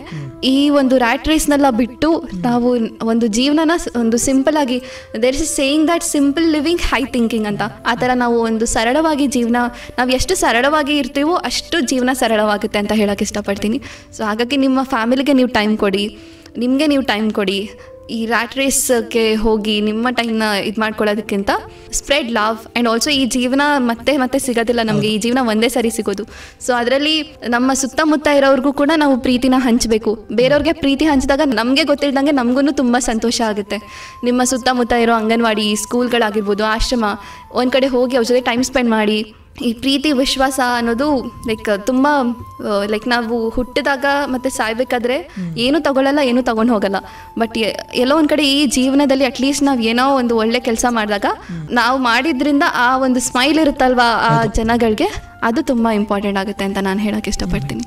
ಈ ಒಂದು ರ್ಯಾಟ್ ರೇಸ್ನೆಲ್ಲ ಬಿಟ್ಟು ನಾವು ಒಂದು ಜೀವನನ ಒಂದು ಸಿಂಪಲ್ ಆಗಿ, there is saying that simple living high thinking ಅಂತ, ಆ ಥರ ನಾವು ಒಂದು ಸರಳವಾಗಿ ಜೀವನ, ನಾವು ಎಷ್ಟು ಸರಳವಾಗಿ ಇರ್ತೀವೋ ಅಷ್ಟು ಜೀವನ ಸರಳವಾಗುತ್ತೆ ಅಂತ ಹೇಳೋಕ್ಕೆ ಇಷ್ಟಪಡ್ತೀನಿ. ಸೊ ಹಾಗಾಗಿ ನಿಮ್ಮ ಫ್ಯಾಮಿಲಿಗೆ ನೀವು ಟೈಮ್ ಕೊಡಿ, ನಿಮಗೆ ನೀವು ಟೈಮ್ ಕೊಡಿ. ಈ ರ್ಯಾಟ್ ರೇಸ್ಗೆ ಹೋಗಿ ನಿಮ್ಮ ಟೈಮ್ನ ಇದು ಮಾಡ್ಕೊಳ್ಳೋದಕ್ಕಿಂತ ಸ್ಪ್ರೆಡ್ ಲವ್. ಆ್ಯಂಡ್ ಆಲ್ಸೋ ಈ ಜೀವನ ಮತ್ತೆ ಸಿಗೋದಿಲ್ಲ ನಮಗೆ, ಈ ಜೀವನ ಒಂದೇ ಸರಿ ಸಿಗೋದು. ಸೊ ಅದರಲ್ಲಿ ನಮ್ಮ ಸುತ್ತಮುತ್ತ ಇರೋರಿಗೂ ಕೂಡ ನಾವು ಪ್ರೀತಿನ ಹಂಚಬೇಕು. ಬೇರೆಯವ್ರಿಗೆ ಪ್ರೀತಿ ಹಂಚಿದಾಗ ನಮಗೆ ಗೊತ್ತಿಲ್ದಂಗೆ ನಮಗೂ ತುಂಬ ಸಂತೋಷ ಆಗುತ್ತೆ. ನಿಮ್ಮ ಸುತ್ತಮುತ್ತ ಇರೋ ಅಂಗನವಾಡಿ, ಸ್ಕೂಲ್ಗಳಾಗಿರ್ಬೋದು, ಆಶ್ರಮ, ಒಂದು ಕಡೆ ಹೋಗಿ ಅವ್ರ ಜೊತೆ ಟೈಮ್ ಸ್ಪೆಂಡ್ ಮಾಡಿ. ಈ ಪ್ರೀತಿ ವಿಶ್ವಾಸ ಅನ್ನೋದು ತುಂಬ ನಾವು ಹುಟ್ಟಿದಾಗ ಮತ್ತು ಸಾಯ್ಬೇಕಾದ್ರೆ ಏನೂ ತಗೊಳ್ಳಲ್ಲ, ಏನೂ ತಗೊಂಡು ಹೋಗಲ್ಲ. ಬಟ್ ಎಲ್ಲೋ ಒಂದು ಕಡೆ ಈ ಜೀವನದಲ್ಲಿ ಅಟ್ಲೀಸ್ಟ್ ನಾವು ಏನೋ ಒಂದು ಒಳ್ಳೆ ಕೆಲಸ ಮಾಡಿದಾಗ ನಾವು ಮಾಡಿದ್ರಿಂದ ಆ ಒಂದು ಸ್ಮೈಲ್ ಇರುತ್ತಲ್ವ ಆ ಜನಗಳಿಗೆ, ಅದು ತುಂಬ ಇಂಪಾರ್ಟೆಂಟ್ ಆಗುತ್ತೆ ಅಂತ ನಾನು ಹೇಳೋಕ್ಕೆ ಇಷ್ಟಪಡ್ತೀನಿ.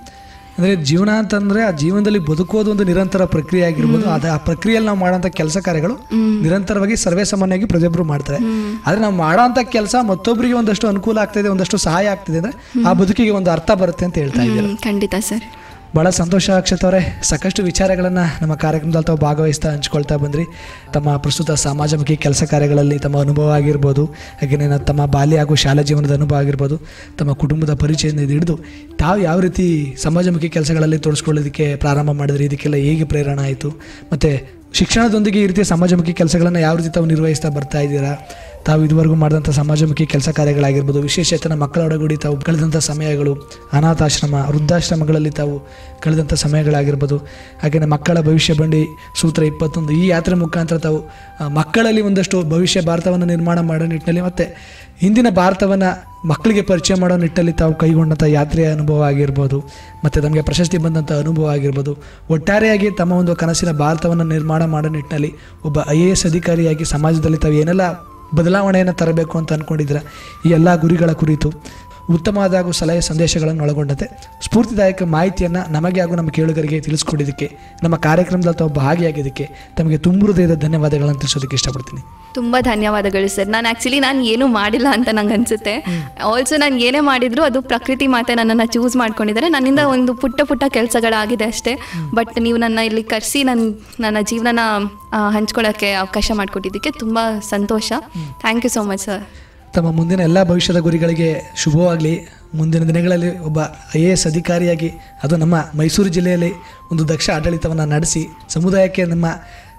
ಅಂದರೆ ಜೀವನ ಅಂತಂದರೆ ಆ ಜೀವನದಲ್ಲಿ ಬದುಕೋದು ಒಂದು ನಿರಂತರ ಪ್ರಕ್ರಿಯೆ ಆಗಿರ್ಬೋದು. ಆ ಪ್ರಕ್ರಿಯೆಯಲ್ಲಿ ನಾವು ಮಾಡೋಂಥ ಕೆಲಸ ಕಾರ್ಯಗಳು ನಿರಂತರವಾಗಿ ಸರ್ವೇ ಸಾಮಾನ್ಯವಾಗಿ ಪ್ರತಿಯೊಬ್ಬರು ಮಾಡ್ತಾರೆ. ಆದರೆ ನಾವು ಮಾಡೋಂಥ ಕೆಲಸ ಮತ್ತೊಬ್ಬರಿಗೆ ಒಂದಷ್ಟು ಅನುಕೂಲ ಆಗ್ತಿದೆ, ಒಂದಷ್ಟು ಸಹಾಯ ಆಗ್ತಿದೆ ಅಂದರೆ ಆ ಬದುಕಿಗೆ ಒಂದು ಅರ್ಥ ಬರುತ್ತೆ ಅಂತ ಹೇಳ್ತಾ ಇದ್ದೀರಾ. ಖಂಡಿತ ಸರ್. ಭಾಳ ಸಂತೋಷ ಅಕ್ಷತಾ ಅವರೇ. ಸಾಕಷ್ಟು ವಿಚಾರಗಳನ್ನು ನಮ್ಮ ಕಾರ್ಯಕ್ರಮದಲ್ಲಿ ತಾವು ಭಾಗವಹಿಸ್ತಾ ಹಂಚ್ಕೊಳ್ತಾ ಬಂದ್ರಿ. ತಮ್ಮ ಪ್ರಸ್ತುತ ಸಮಾಜಮುಖಿ ಕೆಲಸ ಕಾರ್ಯಗಳಲ್ಲಿ ತಮ್ಮ ಅನುಭವ ಆಗಿರ್ಬೋದು, ಹಾಗೆಯೇ ತಮ್ಮ ಬಾಲ್ಯ ಹಾಗೂ ಶಾಲಾ ಜೀವನದ ಅನುಭವ ಆಗಿರ್ಬೋದು, ತಮ್ಮ ಕುಟುಂಬದ ಪರಿಚಯದಿಂದ ಹಿಡಿದು ತಾವು ಯಾವ ರೀತಿ ಸಮಾಜಮುಖಿ ಕೆಲಸಗಳಲ್ಲಿ ತೊಡಸ್ಕೊಳ್ಳೋದಕ್ಕೆ ಪ್ರಾರಂಭ ಮಾಡಿದ್ರಿ, ಇದಕ್ಕೆಲ್ಲ ಹೇಗೆ ಪ್ರೇರಣೆ ಆಯಿತು, ಮತ್ತು ಶಿಕ್ಷಣದೊಂದಿಗೆ ಈ ರೀತಿಯ ಸಮಾಜಮುಖಿ ಕೆಲಸಗಳನ್ನು ಯಾವ ರೀತಿ ತಾವು ನಿರ್ವಹಿಸ್ತಾ ಬರ್ತಾ ಇದ್ದೀರಾ, ತಾವು ಇದುವರೆಗೂ ಮಾಡಿದಂಥ ಸಮಾಜಮುಖಿ ಕೆಲಸ ಕಾರ್ಯಗಳಾಗಿರ್ಬೋದು, ವಿಶೇಷತನ ಮಕ್ಕಳ ಒಳಗೂಡಿ ತಾವು ಕಳೆದಂಥ ಸಮಯಗಳು, ಅನಾಥಾಶ್ರಮ, ವೃದ್ಧಾಶ್ರಮಗಳಲ್ಲಿ ತಾವು ಕಳೆದಂಥ ಸಮಯಗಳಾಗಿರ್ಬೋದು, ಹಾಗೆಯೇ ಮಕ್ಕಳ ಭವಿಷ್ಯ ಬಂಡಿ ಸೂತ್ರ 21 ಈ ಯಾತ್ರೆ ಮುಖಾಂತರ ತಾವು ಮಕ್ಕಳಲ್ಲಿ ಒಂದಷ್ಟು ಭವಿಷ್ಯ ಭಾರತವನ್ನು ನಿರ್ಮಾಣ ಮಾಡೋ ನಿಟ್ಟಿನಲ್ಲಿ ಮತ್ತು ಹಿಂದಿನ ಭಾರತವನ್ನು ಮಕ್ಕಳಿಗೆ ಪರಿಚಯ ಮಾಡೋ ನಿಟ್ಟಲ್ಲಿ ತಾವು ಕೈಗೊಂಡಂಥ ಯಾತ್ರೆಯ ಅನುಭವ ಆಗಿರ್ಬೋದು, ಮತ್ತು ತಮಗೆ ಪ್ರಶಸ್ತಿ ಬಂದಂಥ ಅನುಭವ ಆಗಿರ್ಬೋದು, ಒಟ್ಟಾರೆಯಾಗಿ ತಮ್ಮ ಒಂದು ಕನಸಿನ ಭಾರತವನ್ನು ನಿರ್ಮಾಣ ಮಾಡೋ ನಿಟ್ಟಿನಲ್ಲಿ ಒಬ್ಬ IAS ಅಧಿಕಾರಿಯಾಗಿ ಸಮಾಜದಲ್ಲಿ ತಾವು ಏನೆಲ್ಲ ಬದಲಾವಣೆಯನ್ನು ತರಬೇಕು ಅಂತ ಅಂದ್ಕೊಂಡಿದ್ದೀರ, ಈ ಎಲ್ಲ ಗುರಿಗಳ ಕುರಿತು ಉತ್ತಮವಾದ ಹಾಗೂ ಸಲಹೆ ಸಂದೇಶಗಳನ್ನು ಒಳಗೊಂಡಂತೆ ಸ್ಫೂರ್ತಿದಾಯಕ ಮಾಹಿತಿಯನ್ನು ನಮಗೆ ಹಾಗೂ ನಮ್ಮ ಕೇಳುಗರಿಗೆ ತಿಳಿಸ್ಕೊಟ್ಟಿದ್ದಕ್ಕೆ, ನಮ್ಮ ಕಾರ್ಯಕ್ರಮದಲ್ಲಿ ತಾವು ಭಾಗಿಯಾಗಿದ್ದಕ್ಕೆ ತಮಗೆ ತುಂಬ ಹೃದಯದ ಧನ್ಯವಾದಗಳನ್ನು ತಿಳಿಸೋದಕ್ಕೆ ಇಷ್ಟಪಡ್ತೀನಿ. ತುಂಬ ಧನ್ಯವಾದಗಳು ಸರ್. ನಾನು ಏನೂ ಮಾಡಿಲ್ಲ ಅಂತ ನಂಗೆ ಅನಿಸುತ್ತೆ. ಆಲ್ಸೋ ನಾನು ಏನೇ ಮಾಡಿದ್ರು ಅದು ಪ್ರಕೃತಿ ಮಾತೆ ನನ್ನನ್ನು ಚೂಸ್ ಮಾಡ್ಕೊಂಡಿದ್ದಾರೆ. ನನ್ನಿಂದ ಒಂದು ಪುಟ್ಟ ಕೆಲಸಗಳಾಗಿದೆ ಅಷ್ಟೇ. ಬಟ್ ನೀವು ನನ್ನ ಇಲ್ಲಿ ಕರೆಸಿ ನನ್ನ ಜೀವನನ ಹಂಚ್ಕೊಳ್ಳೋಕ್ಕೆ ಅವಕಾಶ ಮಾಡಿಕೊಟ್ಟಿದ್ದಕ್ಕೆ ತುಂಬ ಸಂತೋಷ. Thank you so much sir. ತಮ್ಮ ಮುಂದಿನ ಎಲ್ಲ ಭವಿಷ್ಯದ ಗುರಿಗಳಿಗೆ ಶುಭವಾಗಲಿ. ಮುಂದಿನ ದಿನಗಳಲ್ಲಿ ಒಬ್ಬ IAS ಅಧಿಕಾರಿಯಾಗಿ, ಅದು ನಮ್ಮ ಮೈಸೂರು ಜಿಲ್ಲೆಯಲ್ಲಿ ಒಂದು ದಕ್ಷ ಆಡಳಿತವನ್ನು ನಡೆಸಿ ಸಮುದಾಯಕ್ಕೆ ನಮ್ಮ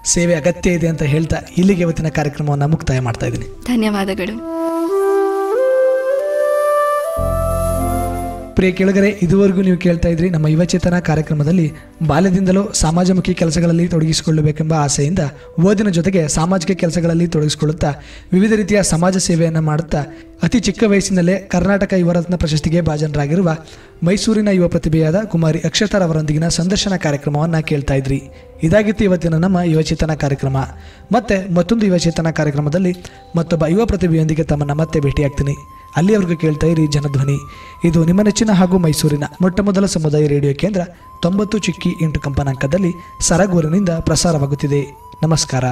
ಸೇವೆ ಅಗತ್ಯ ಇದೆ ಅಂತ ಹೇಳ್ತಾ ಇಲ್ಲಿಗೆ ಇವತ್ತಿನ ಕಾರ್ಯಕ್ರಮವನ್ನು ಮುಕ್ತಾಯ ಮಾಡ್ತಾ ಇದ್ದೀನಿ. ಧನ್ಯವಾದಗಳು. ಪ್ರಿಯ ಕೇಳುಗರೆ, ಇದುವರೆಗೂ ನೀವು ಕೇಳ್ತಾ ಇದ್ರಿ ನಮ್ಮ ಯುವಚೇತನ ಕಾರ್ಯಕ್ರಮದಲ್ಲಿ ಬಾಲ್ಯದಿಂದಲೂ ಸಮಾಜಮುಖಿ ಕೆಲಸಗಳಲ್ಲಿ ತೊಡಗಿಸಿಕೊಳ್ಳಬೇಕೆಂಬ ಆಸೆಯಿಂದ ಓದಿನ ಜೊತೆಗೆ ಸಾಮಾಜಿಕ ಕೆಲಸಗಳಲ್ಲಿ ತೊಡಗಿಸಿಕೊಳ್ಳುತ್ತಾ ವಿವಿಧ ರೀತಿಯ ಸಮಾಜ ಸೇವೆಯನ್ನು ಮಾಡುತ್ತಾ ಅತಿ ಚಿಕ್ಕ ವಯಸ್ಸಿನಲ್ಲೇ ಕರ್ನಾಟಕ ಯುವರತ್ನ ಪ್ರಶಸ್ತಿಗೆ ಭಾಜನರಾಗಿರುವ ಮೈಸೂರಿನ ಯುವ ಪ್ರತಿಭೆಯಾದ ಕುಮಾರಿ ಅಕ್ಷತಾ ಅವರೊಂದಿಗಿನ ಸಂದರ್ಶನ ಕಾರ್ಯಕ್ರಮವನ್ನು ಕೇಳ್ತಾ ಇದ್ರಿ. ಇದಾಗಿತ್ತು ಇವತ್ತಿನ ನಮ್ಮ ಯುವಚೇತನ ಕಾರ್ಯಕ್ರಮ. ಮತ್ತೆ ಮತ್ತೊಂದು ಯುವಚೇತನ ಕಾರ್ಯಕ್ರಮದಲ್ಲಿ ಮತ್ತೊಬ್ಬ ಯುವ ಪ್ರತಿಭೆಯೊಂದಿಗೆ ತಮ್ಮನ್ನು ಮತ್ತೆ ಭೇಟಿಯಾಗ್ತೀನಿ. ಅಲ್ಲಿಯವರೆಗೂ ಕೇಳ್ತಾ ಇರಿ ಜನಧ್ವನಿ. ಇದು ನಿಮ್ಮ ನೆಚ್ಚಿನ ಹಾಗೂ ಮೈಸೂರಿನ ಮೊಟ್ಟಮೊದಲ ಸಮುದಾಯ ರೇಡಿಯೋ ಕೇಂದ್ರ 90.8 ಕಂಪನಾಂಕದಲ್ಲಿ ಸರಗೂರಿನಿಂದ ಪ್ರಸಾರವಾಗುತ್ತಿದೆ. ನಮಸ್ಕಾರ.